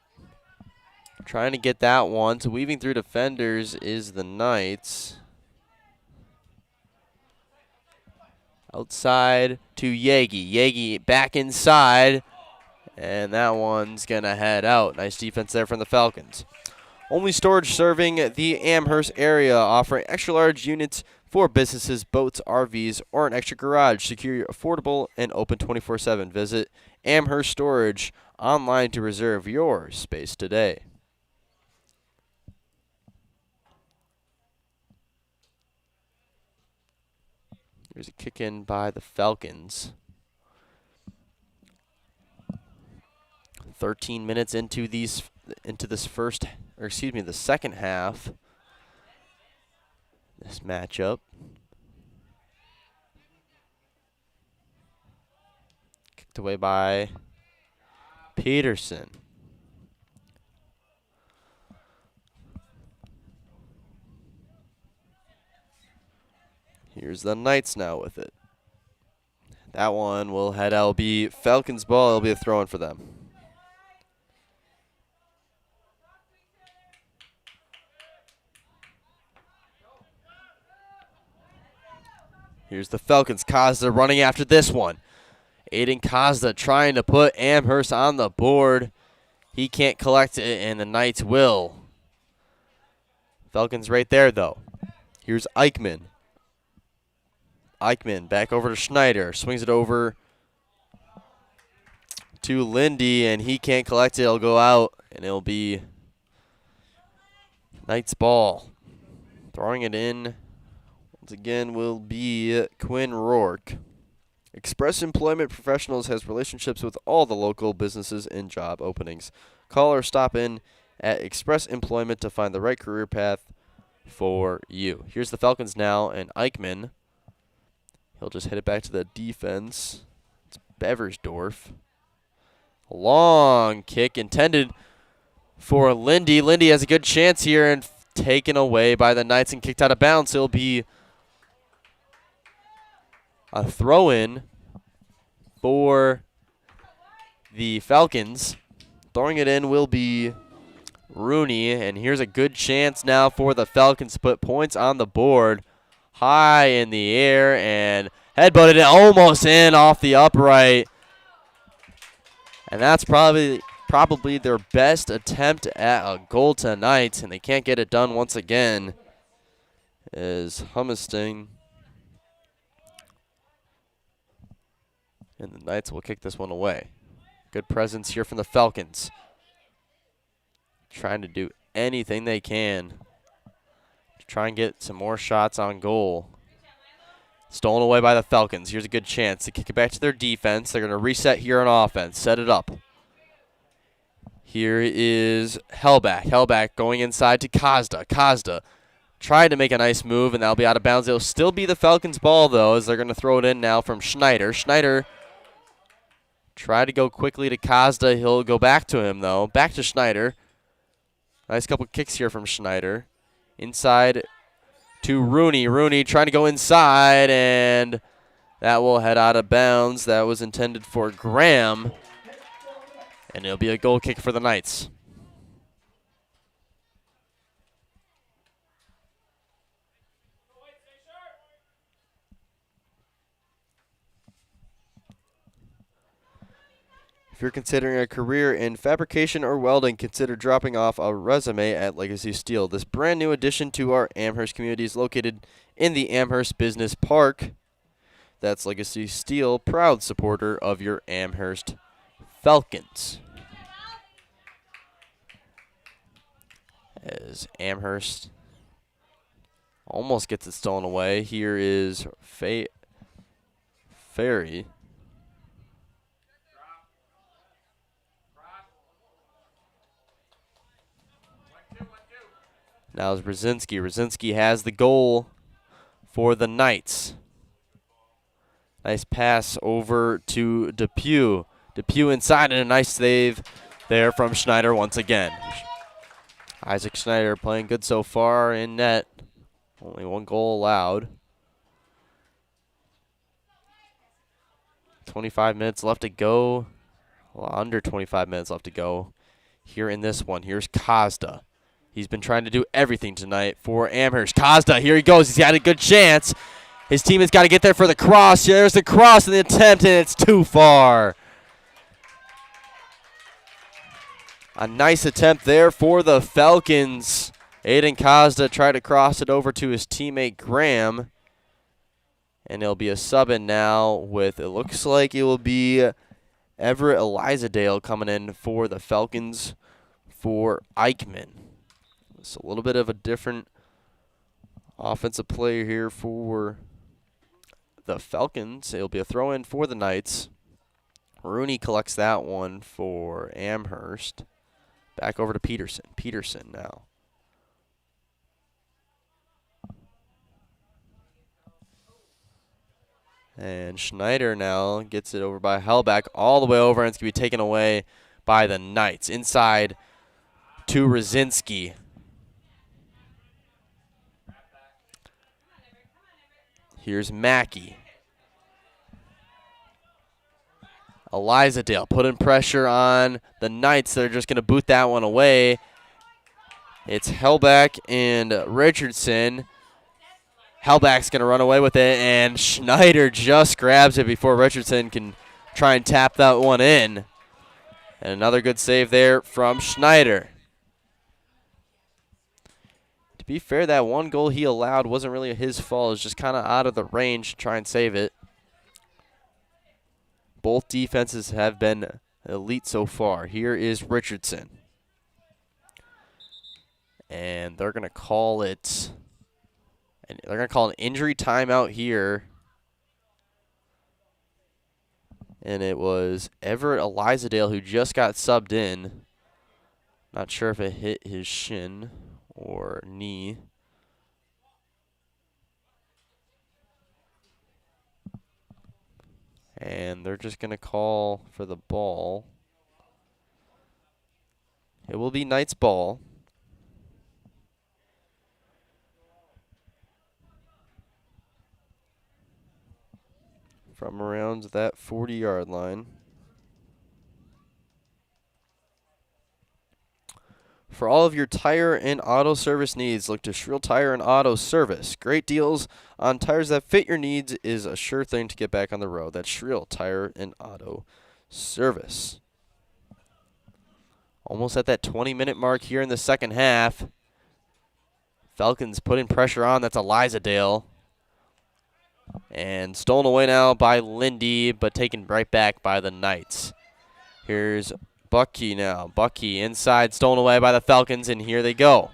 trying to get that one. So weaving through defenders is the Knights. Outside to Yagi. Yagi back inside. And that one's going to head out. Nice defense there from the Falcons. Only storage serving the Amherst area, offering extra large units for businesses, boats, RVs, or an extra garage. Secure, affordable, and open 24/7. Visit Amherst Storage online to reserve your space today. Here's a kick in by the Falcons. 13 minutes into the second half. This matchup. Kicked away by Peterson. Here's the Knights now with it. That one will head out. It'll be Falcons ball. It'll be a throw-in for them. Here's the Falcons. Kozda running after this one. Aiden Kozda trying to put Amherst on the board. He can't collect it, and the Knights will. Falcons right there, though. Here's Eichmann. Eichmann back over to Schneider. Swings it over to Lindy, and he can't collect it. It'll go out, and it'll be Knights ball. Throwing it in, once again, will be Quinn Rourke. Express Employment Professionals has relationships with all the local businesses and job openings. Call or stop in at Express Employment to find the right career path for you. Here's the Falcons now, and Eichmann. He'll just hit it back to the defense. It's Beversdorf. A long kick intended for Lindy. Lindy has a good chance here and taken away by the Knights and kicked out of bounds. It'll be a throw-in for the Falcons. Throwing it in will be Rooney, and here's a good chance now for the Falcons to put points on the board. High in the air and headbutted it almost in off the upright. And that's probably their best attempt at a goal tonight, and they can't get it done once again. Is Hummisting. And the Knights will kick this one away. Good presence here from the Falcons. Trying to do anything they can to try and get some more shots on goal. Stolen away by the Falcons. Here's a good chance to kick it back to their defense. They're going to reset here on offense. Set it up. Here is Hellback. Hellback going inside to Kazda. Kazda tried to make a nice move, and that'll be out of bounds. It'll still be the Falcons' ball, though, as they're going to throw it in now from Schneider. Schneider tried to go quickly to Kazda. He'll go back to him, though. Back to Schneider. Nice couple kicks here from Schneider. Inside to Rooney. Rooney trying to go inside, and that will head out of bounds. That was intended for Graham, and it'll be a goal kick for the Knights. If you're considering a career in fabrication or welding, consider dropping off a resume at Legacy Steel. This brand new addition to our Amherst community is located in the Amherst Business Park. That's Legacy Steel, proud supporter of your Amherst Falcons. As Amherst almost gets it stolen away. Here is Ferry. Now is Brzezinski. Brzezinski has the goal for the Knights. Nice pass over to Depew. Depew inside, and a nice save there from Schneider once again. Isaac Schneider playing good so far in net. Only one goal allowed. 25 minutes left to go. Well, under 25 minutes left to go here in this one. Here's Kazda. He's been trying to do everything tonight for Amherst. Kazda, here he goes. He's got a good chance. His team has got to get there for the cross. There's the cross and the attempt, and it's too far. A nice attempt there for the Falcons. Aiden Kazda tried to cross it over to his teammate Graham. And it'll be a sub in now with, it looks like it will be Everett Elizadale coming in for the Falcons for Eichmann. It's a little bit of a different offensive player here for the Falcons. It'll be a throw-in for the Knights. Rooney collects that one for Amherst. Back over to Peterson. Peterson now. And Schneider now gets it over by Hellback all the way over, and it's going to be taken away by the Knights. Inside to Brzezinski. Here's Mackey. Elizadale putting pressure on the Knights. They're just going to boot that one away. It's Hellback and Richardson. Hellback's going to run away with it, and Schneider just grabs it before Richardson can try and tap that one in. And another good save there from Schneider. To be fair, that one goal he allowed wasn't really his fault. It was just kind of out of the range to try and save it. Both defenses have been elite so far. Here is Richardson. And they're going to call it, and they're going to call an injury timeout here. And it was Everett Elizadale who just got subbed in. Not sure if it hit his shin or knee. And they're just going to call for the ball. It will be Knights' ball. From around that 40-yard line. For all of your tire and auto service needs, look to Shrill Tire and Auto Service. Great deals on tires that fit your needs is a sure thing to get back on the road. That's Shrill Tire and Auto Service. Almost at that 20-minute mark here in the second half. Falcons putting pressure on. That's Eliza Dale. And stolen away now by Lindy, but taken right back by the Knights. Here's Bucky now. Bucky inside, stolen away by the Falcons, and here they go.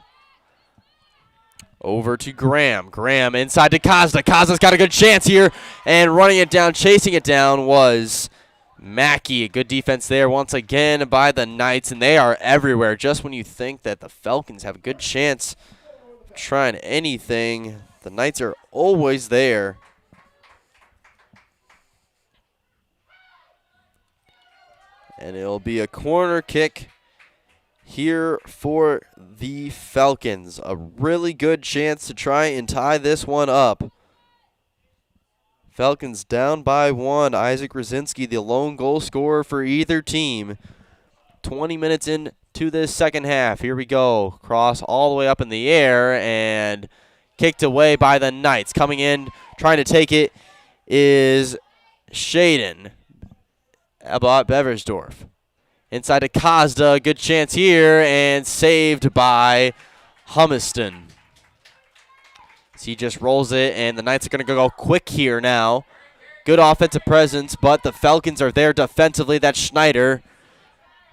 Over to Graham. Graham inside to Kazda. Kazda's got a good chance here, and running it down, chasing it down was Mackey. Good defense there once again by the Knights, and they are everywhere. Just when you think that the Falcons have a good chance of trying anything, the Knights are always there. And it'll be a corner kick here for the Falcons. A really good chance to try and tie this one up. Falcons down by 1. Isaac Rosinski, the lone goal scorer for either team. 20 minutes into this second half. Here we go. Cross all the way up in the air and kicked away by the Knights. Coming in, trying to take it is Shaden about Beversdorf. Inside to Kazda. Good chance here and saved by Humiston. He just rolls it, and the Knights are going to go quick here now. Good offensive presence, but the Falcons are there defensively. That's Schneider.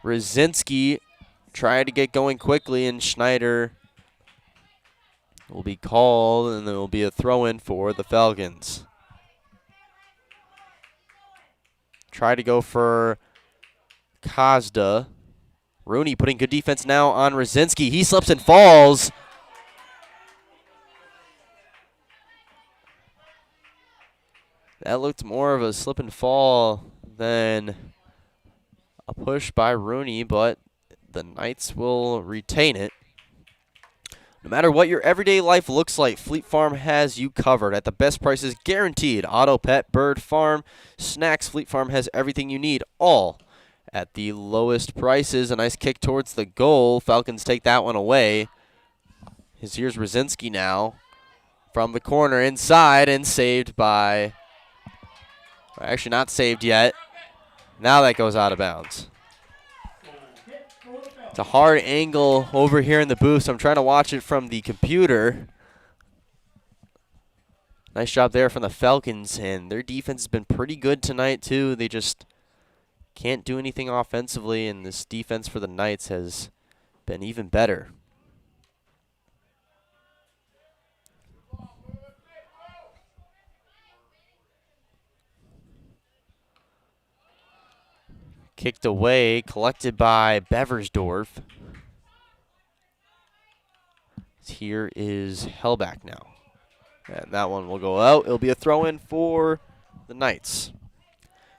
Rosinski tried to get going quickly, and Schneider will be called, and there will be a throw-in for the Falcons. Try to go for Kazda. Rooney putting good defense now on Rosinski. He slips and falls. That looked more of a slip and fall than a push by Rooney, but the Knights will retain it. No matter what your everyday life looks like, Fleet Farm has you covered at the best prices guaranteed. Auto, pet, bird, farm, snacks. Fleet Farm has everything you need, all at the lowest prices. A nice kick towards the goal. Falcons take that one away. Here's Rosinski now from the corner inside and saved by... Actually, not saved yet. Now that goes out of bounds. It's a hard angle over here in the booth, so I'm trying to watch it from the computer. Nice job there from the Falcons, and their defense has been pretty good tonight, too. They just can't do anything offensively, and this defense for the Knights has been even better. Kicked away, collected by Beversdorf. Here is Hellback now. And that one will go out. It'll be a throw-in for the Knights.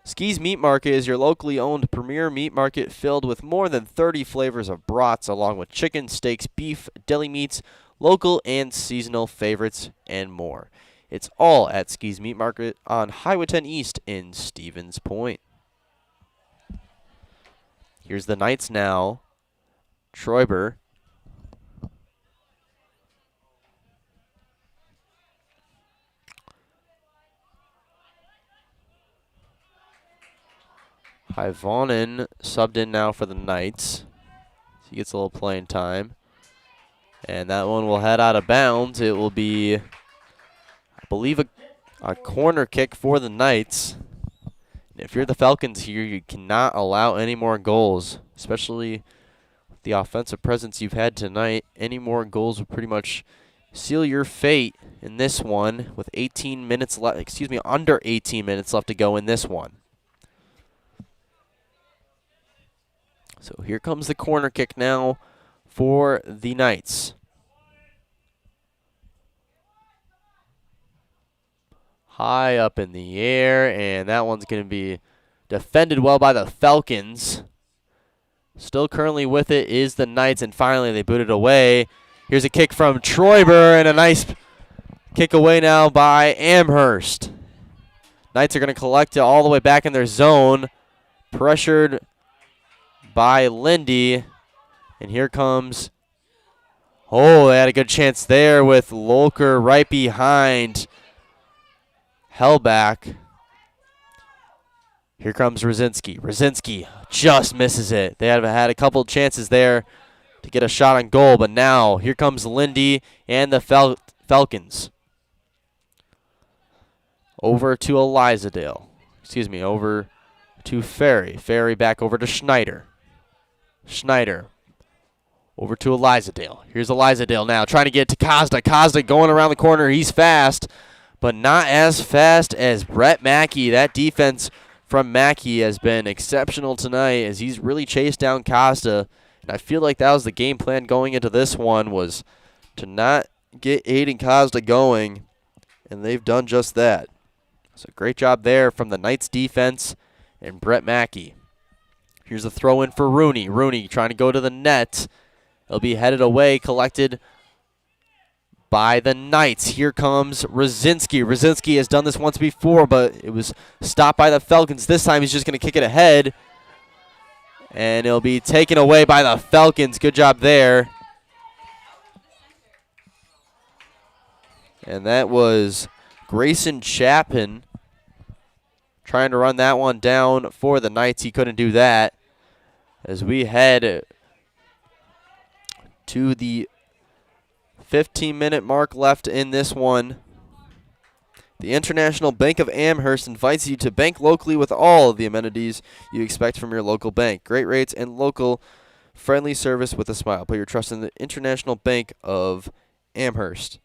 Ski's Meat Market is your locally owned premier meat market filled with more than 30 flavors of brats, along with chicken, steaks, beef, deli meats, local and seasonal favorites, and more. It's all at Ski's Meat Market on Highway 10 East in Stevens Point. Here's the Knights now. Troiber. Hyvonen subbed in now for the Knights. He gets a little playing time. And that one will head out of bounds. It will be, I believe, a corner kick for the Knights. If you're the Falcons here, you cannot allow any more goals, especially with the offensive presence you've had tonight. Any more goals would pretty much seal your fate in this one with 18 minutes left, under 18 minutes left to go in this one. So here comes the corner kick now for the Knights. High up in the air, and that one's going to be defended well by the Falcons. Still currently with it is the Knights, and finally they boot it away. Here's a kick from Troiber, and a nice kick away now by Amherst. Knights are going to collect it all the way back in their zone. Pressured by Lindy, and here comes Oh, they had a good chance there with Lolker right behind Hellback. Here comes Rosinski. Rosinski just misses it. They have had a couple chances there to get a shot on goal, but now here comes Lindy and the Falcons. Over to Elizadale. Excuse me, over to Ferry. Ferry back over to Schneider. Schneider over to Elizadale. Here's Elizadale now trying to get to Costa. Costa going around the corner. He's fast, but not as fast as Brett Mackey. That defense from Mackey has been exceptional tonight as he's really chased down Costa. And I feel like that was the game plan going into this one, was to not get Aiden Costa going, and they've done just that. So great job there from the Knights defense and Brett Mackey. Here's a throw in for Rooney. Rooney trying to go to the net. It'll be headed away, collected by the Knights. Here comes Rosinski. Rosinski has done this once before, but it was stopped by the Falcons. This time he's just going to kick it ahead, and it'll be taken away by the Falcons. Good job there. And that was Grayson Chapin trying to run that one down for the Knights. He couldn't do that. As we head to the 15-minute mark left in this one, the International Bank of Amherst invites you to bank locally with all of the amenities you expect from your local bank. Great rates and local friendly service with a smile. Put your trust in the International Bank of Amherst.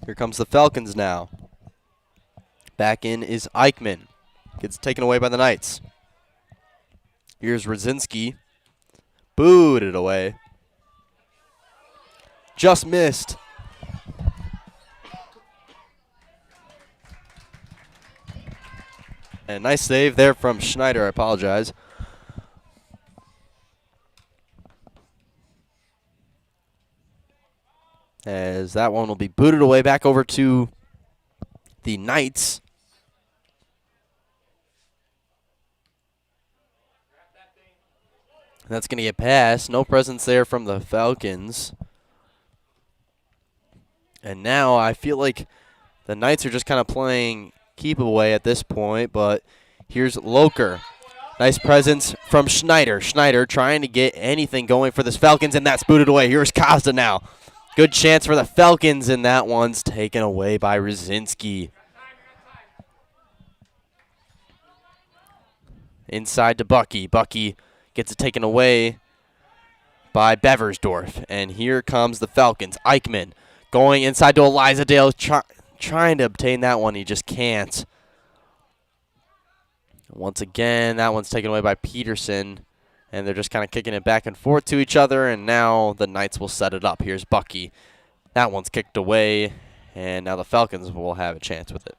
Here comes the Falcons now. Back in is Eichmann. Gets taken away by the Knights. Here's Rosinski. Booted away. Just missed. And nice save there from Schneider. I apologize. As that one will be booted away back over to the Knights. That's going to get past. No presence there from the Falcons. And now I feel like the Knights are just kind of playing keep away at this point, but here's Loker. Nice presence from Schneider. Schneider trying to get anything going for this Falcons, and that's booted away. Here's Costa now. Good chance for the Falcons, and that one's taken away by Rosinski. Inside to Bucky. Bucky gets it taken away by Beversdorf. And here comes the Falcons. Eichmann going inside to Elizadale, trying to obtain that one. He just can't. Once again, that one's taken away by Peterson. And they're just kind of kicking it back and forth to each other, and now the Knights will set it up. Here's Bucky. That one's kicked away, and now the Falcons will have a chance with it.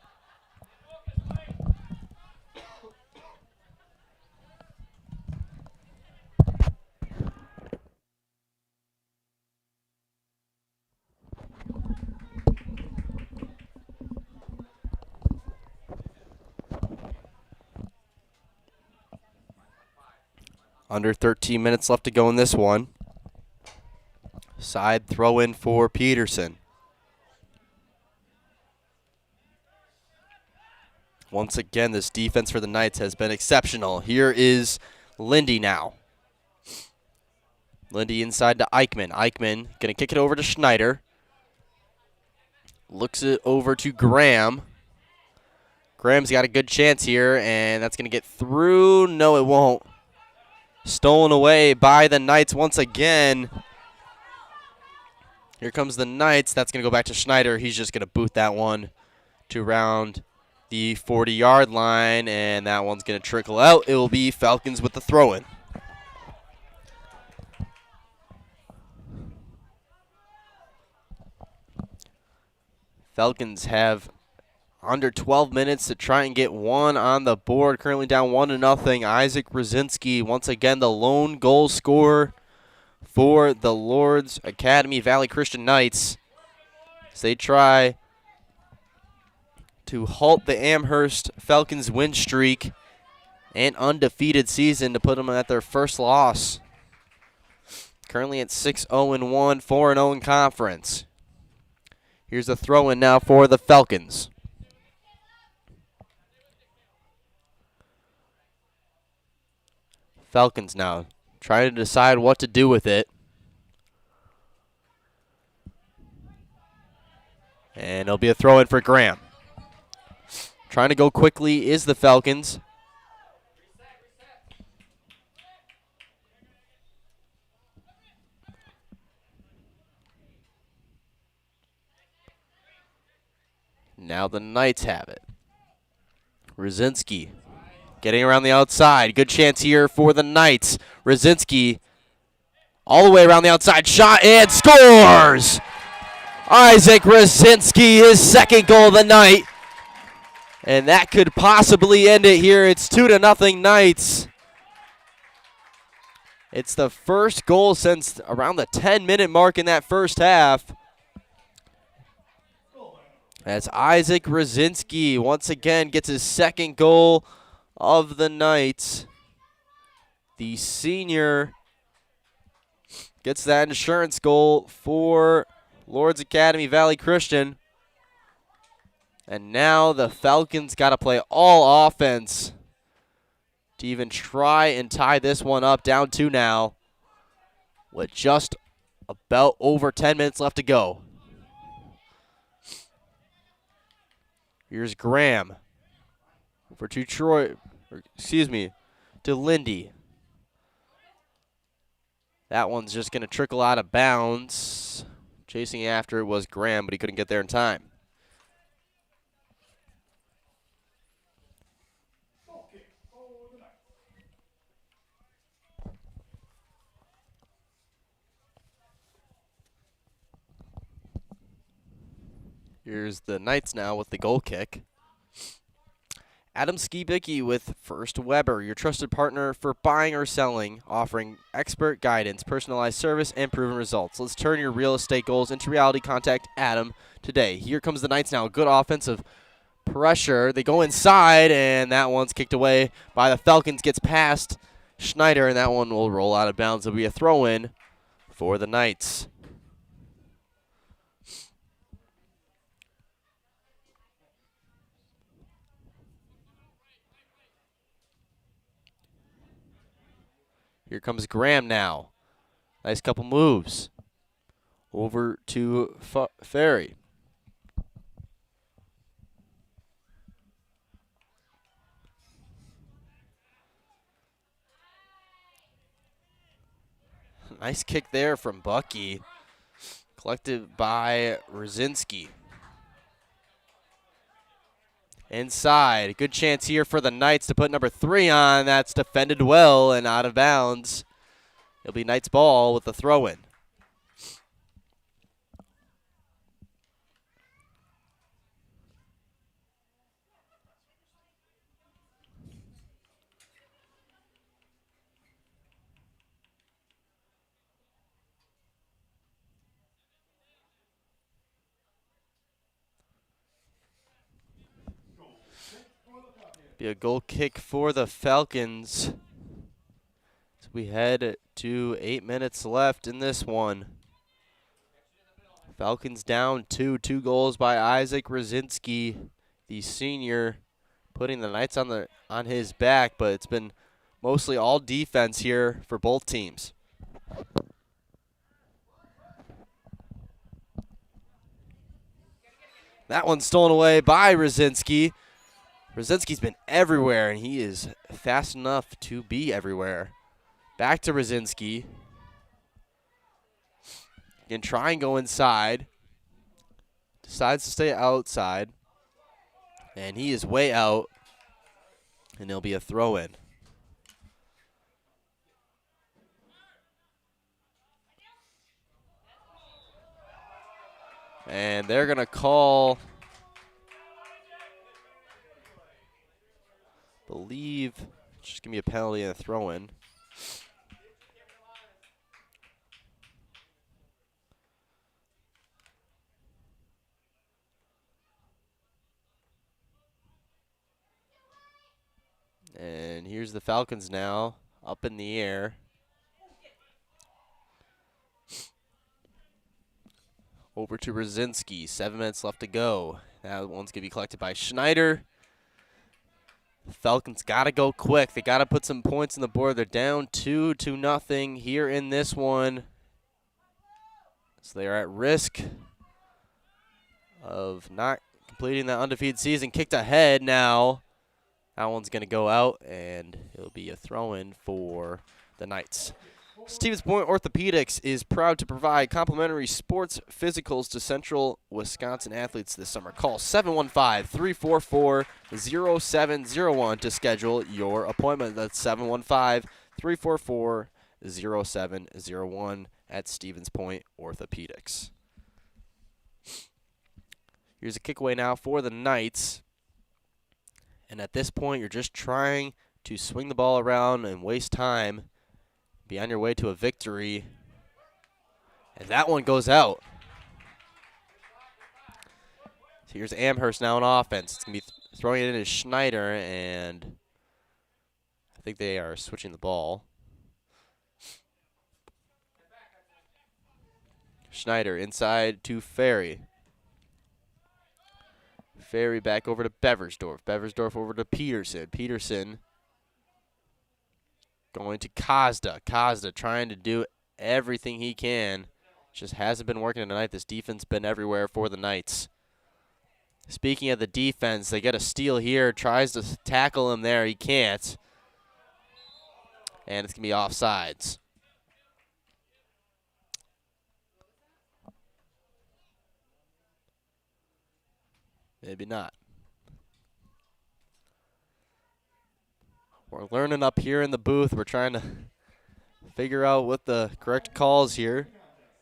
Under 13 minutes left to go in this one. Side throw in for Peterson. Once again, this defense for the Knights has been exceptional. Here is Lindy now. Lindy inside to Eichmann. Eichmann going to kick it over to Schneider. Looks it over to Graham. Graham's got a good chance here, and that's going to get through. No, it won't. Stolen away by the Knights once again. Here comes the Knights. That's going to go back to Schneider. He's just going to boot that one to around the 40-yard line, and that one's going to trickle out. It will be Falcons with the throw-in. Falcons have under 12 minutes to try and get one on the board. Currently down 1-0. Isaac Rosinski, once again, the lone goal scorer for the Lourdes Academy Valley Christian Knights as they try to halt the Amherst Falcons win streak and undefeated season to put them at their first loss. Currently at 6-0-1, 4-0 in conference. Here's a throw-in now for the Falcons. Falcons now trying to decide what to do with it. And it'll be a throw-in for Graham. Trying to go quickly is the Falcons. Now the Knights have it. Rosinski getting around the outside. Good chance here for the Knights. Rosinski all the way around the outside. Shot and scores! Isaac Rosinski, his second goal of the night. And that could possibly end it here. It's 2-0 Knights. It's the first goal since around the 10-minute mark in that first half. As Isaac Rosinski once again gets his second goal of the night. The senior gets that insurance goal for Lourdes Academy Valley Christian. And now the Falcons got to play all offense to even try and tie this one up. Down 2 now with just about over 10 minutes left to go. Here's Graham over to to Lindy. That one's just going to trickle out of bounds. Chasing after it was Graham, but he couldn't get there in time. Here's the Knights now with the goal kick. Adam Skibicki with First Weber, your trusted partner for buying or selling, offering expert guidance, personalized service, and proven results. Let's turn your real estate goals into reality. Contact Adam today. Here comes the Knights now. Good offensive pressure. They go inside, and that one's kicked away by the Falcons. Gets past Schneider, and that one will roll out of bounds. It'll be a throw-in for the Knights. Here comes Graham now. Nice couple moves. Over to Ferry. Nice kick there from Bucky. Collected by Rosinski. Inside. Good chance here for the Knights to put number 3 on. That's defended well and out of bounds. It'll be Knights ball with the throw-in. Be a goal kick for the Falcons. So we head to 8 minutes left in this one. Falcons down 2 goals by Isaac Rosinski, the senior, putting the Knights on his back, but it's been mostly all defense here for both teams. That one's stolen away by Rosinski. Rosinski's been everywhere, and he is fast enough to be everywhere. Back to Rosinski. Can try and go inside. Decides to stay outside. And he is way out. And it'll be a throw-in. And they're going to call, believe, just give me a penalty and a throw-in. And here's the Falcons now, up in the air. Over to Brzezinski, 7 minutes left to go. That one's going to be collected by Schneider. The Falcons got to go quick. They got to put some points on the board. They're down 2-0 here in this one. So they are at risk of not completing that undefeated season. Kicked ahead now. That one's going to go out, and it'll be a throw-in for the Knights. Stevens Point Orthopedics is proud to provide complimentary sports physicals to Central Wisconsin athletes this summer. Call 715-344-0701 to schedule your appointment. That's 715-344-0701 at Stevens Point Orthopedics. Here's a kick away now for the Knights. And at this point, you're just trying to swing the ball around and waste time. Be on your way to a victory. And that one goes out. So here's Amherst now on offense. It's going to be throwing it in to Schneider, and I think they are switching the ball. Schneider inside to Ferry. Ferry back over to Beversdorf. Beversdorf over to Peterson. Peterson going to Kazda. Kazda trying to do everything he can. Just hasn't been working tonight. This defense been everywhere for the Knights. Speaking of the defense, they get a steal here. Tries to tackle him there. He can't. And it's going to be offsides. Maybe not. We're learning up here in the booth. We're trying to figure out what the correct calls here.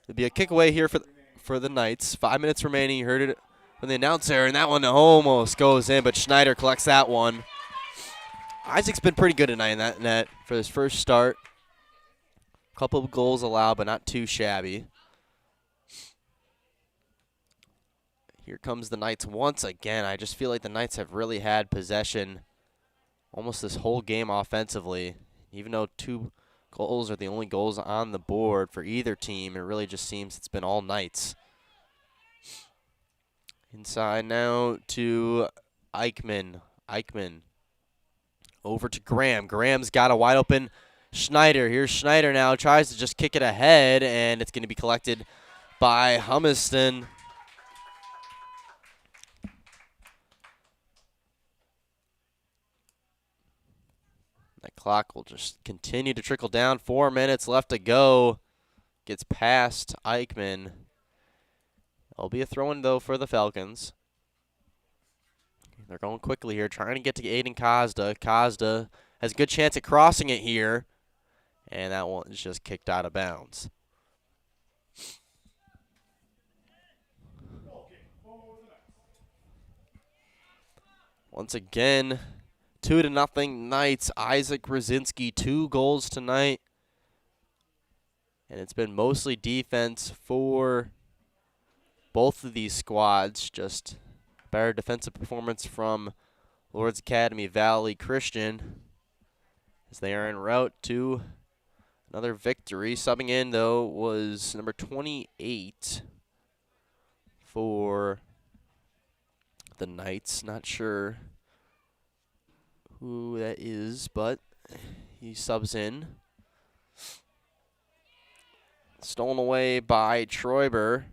It'll be a kick away here for the Knights. 5 minutes remaining. You heard it from the announcer, and that one almost goes in, but Schneider collects that one. Isaac's been pretty good tonight in that net for his first start. A couple of goals allowed, but not too shabby. Here comes the Knights once again. I just feel like the Knights have really had possession almost this whole game offensively. Even though 2 goals are the only goals on the board for either team, it really just seems it's been all Knights. Inside now to Eichmann. Eichmann over to Graham. Graham's got a wide open Schneider. Here's Schneider now. Tries to just kick it ahead, and it's going to be collected by Humiston. That clock will just continue to trickle down. 4 minutes left to go. Gets past Eichmann. It'll be a throw-in, though, for the Falcons. They're going quickly here, trying to get to Aiden Kazda. Kazda has a good chance at crossing it here. And that one is just kicked out of bounds. Once again, 2-0 Knights. Isaac Brzezinski, 2 goals tonight. And it's been mostly defense for both of these squads. Just better defensive performance from Lourdes Academy Valley Christian as they are en route to another victory. Subbing in, though, was number 28 for the Knights. Not sure who that is, but he subs in. Stolen away by Troiber.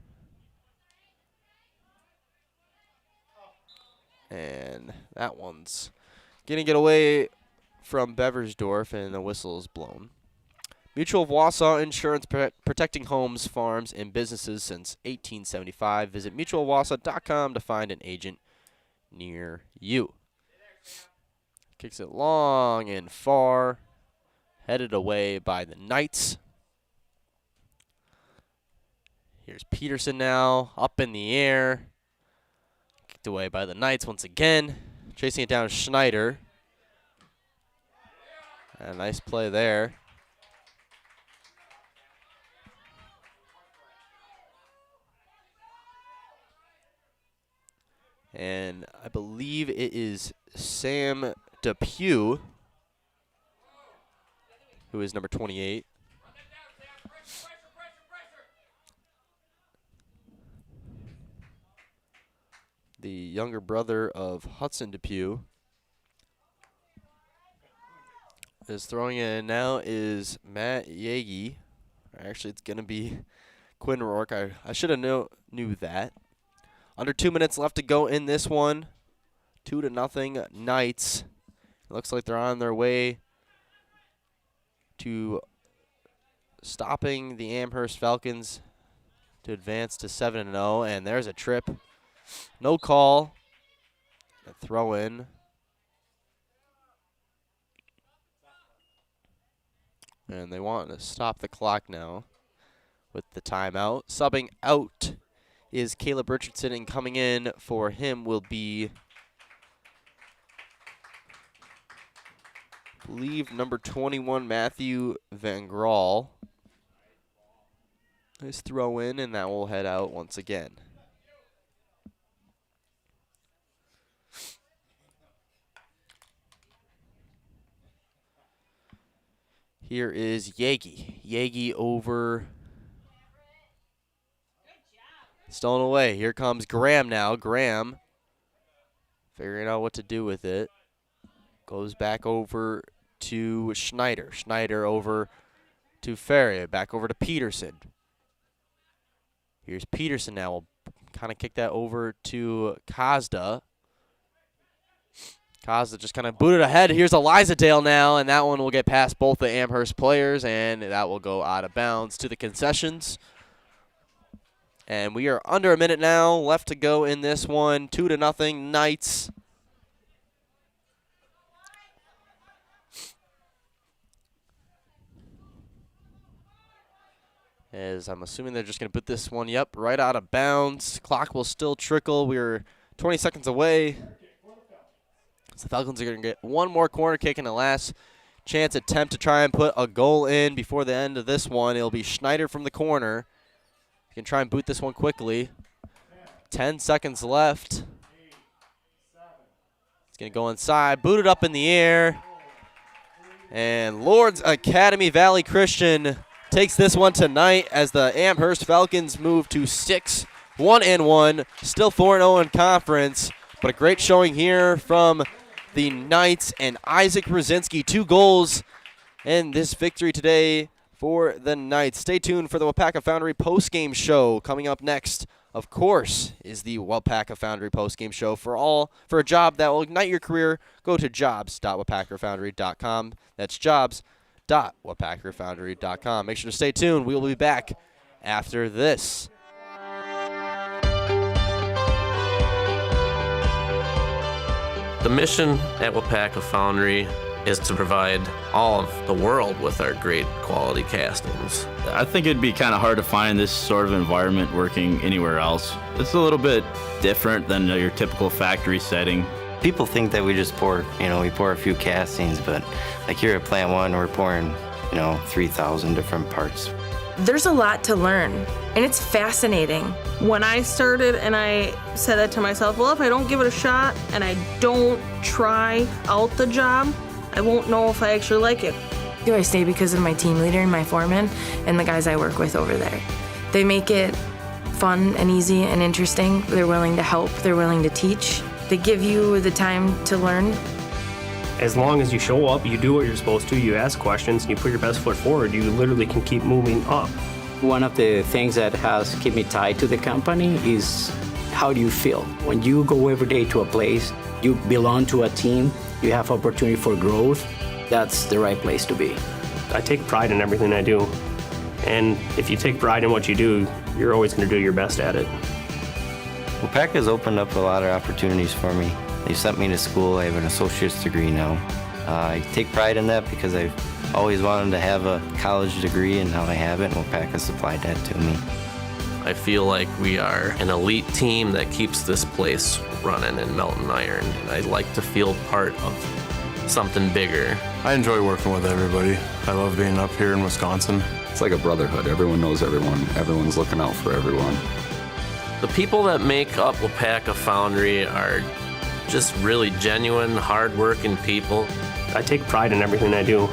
And that one's going to get away from Beversdorf, and the whistle is blown. Mutual of Wausau Insurance, protecting homes, farms, and businesses since 1875. Visit mutualwausau.com to find an agent near you. Kicks it long and far. Headed away by the Knights. Here's Peterson now, up in the air. Kicked away by the Knights once again. Chasing it down Schneider. A nice play there. And I believe it is Sam Depew who is number 28. The younger brother of Hudson Depew is throwing in now is Matt Yagi. Actually, it's going to be Quinn Rourke. I should have knew that. Under 2 minutes left to go in this one. 2-0 Knights. It looks like they're on their way to stopping the Amherst Falcons to advance to 7-0. And there's a trip. No call. A throw in. And they want to stop the clock now with the timeout. Subbing out is Caleb Richardson, and coming in for him will be, I believe, number 21, Matthew Van Graal. Nice throw in, and that will head out once again. Here is Yagi. Yagi over. Stolen away. Here comes Graham now. Graham figuring out what to do with it. Goes back over to Schneider. Schneider over to Ferrier. Back over to Peterson. Here's Peterson now. We'll kind of kick that over to Kazda. Kazda just kind of booted ahead. Here's Eliza Dale now, and that one will get past both the Amherst players, and that will go out of bounds to the concessions. And we are under a minute now left to go in this one. 2-0 Knights. As I'm assuming they're just going to put this one, right out of bounds. Clock will still trickle. We're 20 seconds away. So the Falcons are going to get one more corner kick in the last chance attempt to try and put a goal in before the end of this one. It'll be Schneider from the corner. You can try and boot this one quickly. 10 seconds left. It's going to go inside. Booted up in the air. And Lourdes Academy Valley Christian takes this one tonight as the Amherst Falcons move to 6-1-1. Still 4-0 in conference. But a great showing here from the Knights and Isaac Brzezinski. 2 goals in this victory today for the Knights. Stay tuned for the WIAA Foundry postgame show. Coming up next, of course, is the WIAA Foundry postgame show. For a job that will ignite your career, go to jobs.wapackerfoundry.com. That's jobs.wapackerfoundry.com. Make sure to stay tuned. We will be back after this.
The mission at WIAA Foundry is to provide all of the world with our great quality castings.
I think it'd be kind of hard to find this sort of environment working anywhere else. It's a little bit different than your typical factory setting.
People think that we just pour, we pour a few castings, but like here at Plant 1, we're pouring, 3,000 different parts.
There's a lot to learn, and it's fascinating. When I started and I said that to myself, well, if I don't give it a shot and I don't try out the job, I won't know if I actually like it.
I stay because of my team leader and my foreman and the guys I work with over there. They make it fun and easy and interesting. They're willing to help. They're willing to teach. They give you the time to learn.
As long as you show up, you do what you're supposed to, you ask questions, and you put your best foot forward, you literally can keep moving up.
One of the things that has kept me tied to the company is how do you feel? When you go every day to a place, you belong to a team, you have opportunity for growth, that's the right place to be.
I take pride in everything I do. And if you take pride in what you do, you're always going to do your best at it.
WIAA has opened up a lot of opportunities for me. They sent me to school. I have an associate's degree now. I take pride in that because I've always wanted to have a college degree, and now I have it, and WIAA has supplied that to me.
I feel like we are an elite team that keeps this place running in Melton Iron, and I'd like to feel part of something bigger.
I enjoy working with everybody. I love being up here in Wisconsin.
It's like a brotherhood. Everyone knows everyone. Everyone's looking out for everyone.
The people that make up WIAA Foundry are just really genuine, hard-working people.
I take pride in everything I do.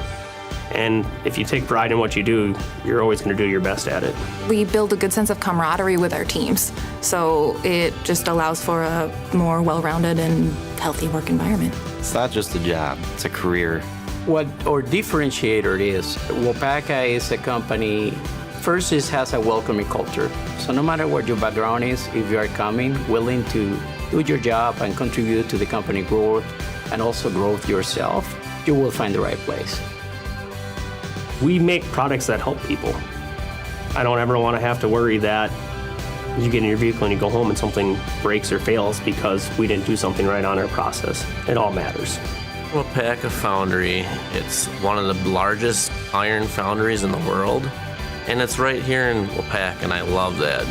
And if you take pride in what you do, you're always going to do your best at it.
We build a good sense of camaraderie with our teams, so it just allows for a more well-rounded and healthy work environment.
It's not just a job, it's a career.
What our differentiator is, WIAA is a company, first it has a welcoming culture. So no matter what your background is, if you are coming, willing to do your job and contribute to the company growth and also growth yourself, you will find the right place.
We make products that help people. I don't ever want to have to worry that you get in your vehicle and you go home and something breaks or fails because we didn't do something right on our process. It all matters.
WIAA Foundry, it's one of the largest iron foundries in the world, and it's right here in WIAA, and I love that.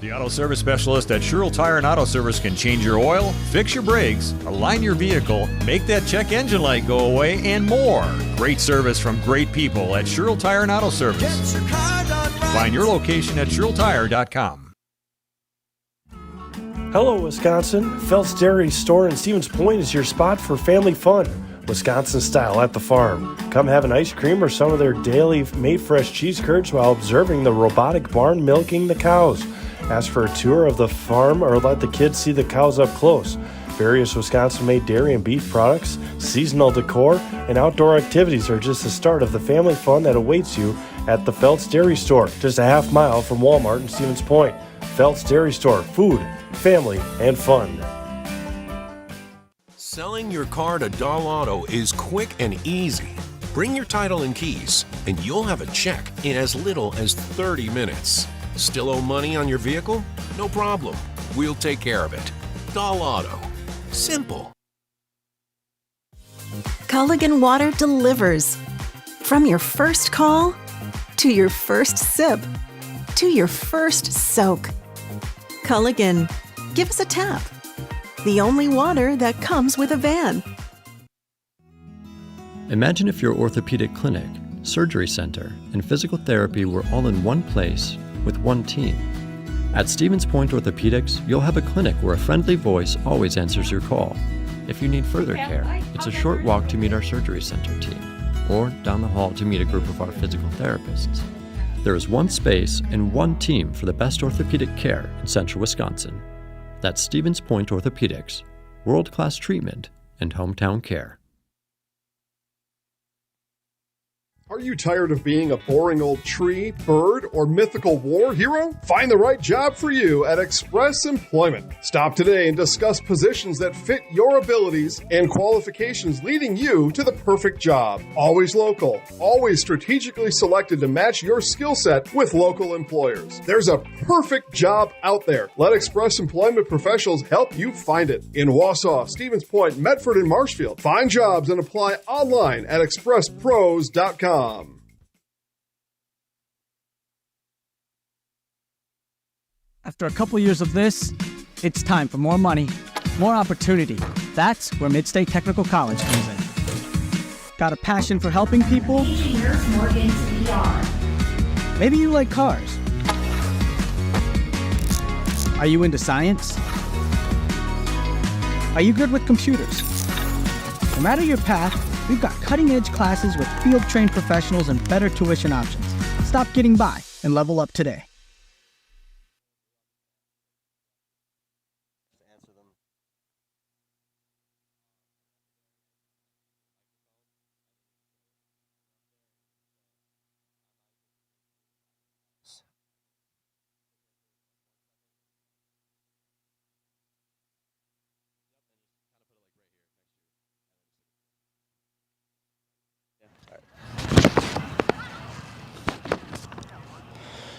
The auto service specialist at Sherrill Tire and Auto Service can change your oil, fix your brakes, align your vehicle, make that check engine light go away, and more. Great service from great people at Sherrill Tire and Auto Service. Find your location at SherrillTire.com.
Hello, Wisconsin. Phelps Dairy Store in Stevens Point is your spot for family fun. Wisconsin style at the farm. Come have an ice cream or some of their daily made fresh cheese curds while observing the robotic barn milking the cows. Ask for a tour of the farm or let the kids see the cows up close. Various Wisconsin-made dairy and beef products, seasonal decor, and outdoor activities are just the start of the family fun that awaits you at the Phelps Dairy Store, just a half mile from Walmart in Stevens Point. Phelps Dairy Store, food, family, and fun.
Selling your car to Dahl Auto is quick and easy. Bring your title and keys, and you'll have a check in as little as 30 minutes. Still owe money on your vehicle? No problem. We'll take care of it. Dahl Auto. Simple.
Culligan Water delivers. From your first call, to your first sip, to your first soak. Culligan, give us a tap. The only water that comes with a van.
Imagine if your orthopedic clinic, surgery center, and physical therapy were all in one place with one team. At Stevens Point Orthopedics, you'll have a clinic where a friendly voice always answers your call. If you need further care, it's a short walk to meet our surgery center team, or down the hall to meet a group of our physical therapists. There is one space and one team for the best orthopedic care in central Wisconsin. That's Stevens Point Orthopedics, world-class treatment and hometown care.
Are you tired of being a boring old tree, bird, or mythical war hero? Find the right job for you at Express Employment. Stop today and discuss positions that fit your abilities and qualifications, leading you to the perfect job. Always local, always strategically selected to match your skill set with local employers. There's a perfect job out there. Let Express Employment professionals help you find it. In Wausau, Stevens Point, Medford, and Marshfield. Find jobs and apply online at expresspros.com.
After a couple years of this, it's time for more money, more opportunity. That's where Midstate Technical College comes in. Got a passion for helping people? Maybe you like cars. Are you into science? Are you good with computers? No matter your path, we've got cutting-edge classes with field-trained professionals and better tuition options. Stop getting by and level up today.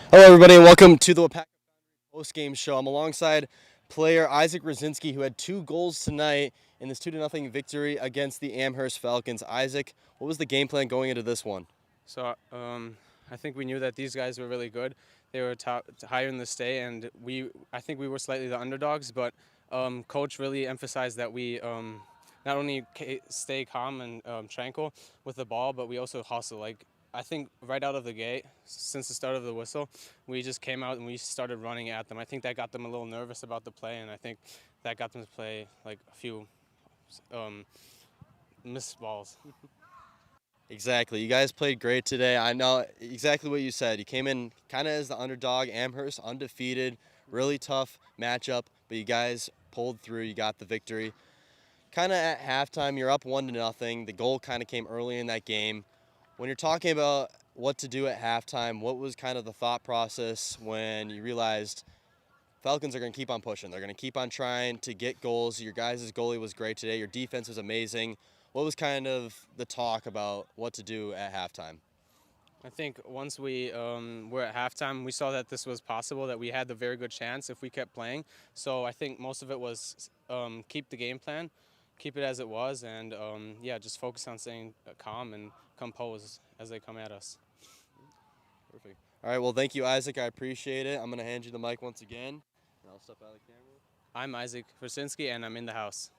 Hello, everybody, and welcome to the WIAA Postgame Show. I'm alongside player Isaac Rosinski, who had 2 goals tonight in this 2-0 victory against the Amherst Falcons. Isaac, what was the game plan going into this one?
So I think we knew that these guys were really good. They were higher in the state, and I think we were slightly the underdogs, but coach really emphasized that we not only stay calm and tranquil with the ball, but we also hustle. Like, I think right out of the gate, since the start of the whistle, we just came out and we started running at them. I think that got them a little nervous about the play, and I think that got them to play like a few missed balls.
Exactly. You guys played great today. I know exactly what you said. You came in kind of as the underdog, Amherst, undefeated, really tough matchup, but you guys pulled through. You got the victory. Kind of at halftime, you're up 1-0. The goal kind of came early in that game. When you're talking about what to do at halftime, what was kind of the thought process when you realized Falcons are going to keep on pushing? They're going to keep on trying to get goals. Your guys' goalie was great today. Your defense was amazing. What was kind of the talk about what to do at halftime?
I think once we were at halftime, we saw that this was possible, that we had the very good chance if we kept playing. So I think most of it was keep the game plan, keep it as it was, and yeah, just focus on staying calm and composed as they come at us.
Perfect. All right, well, thank you, Isaac. I appreciate it. I'm going to hand you the mic once again, and I'll step out of the camera.
I'm Isaac Versinski, and I'm in the house.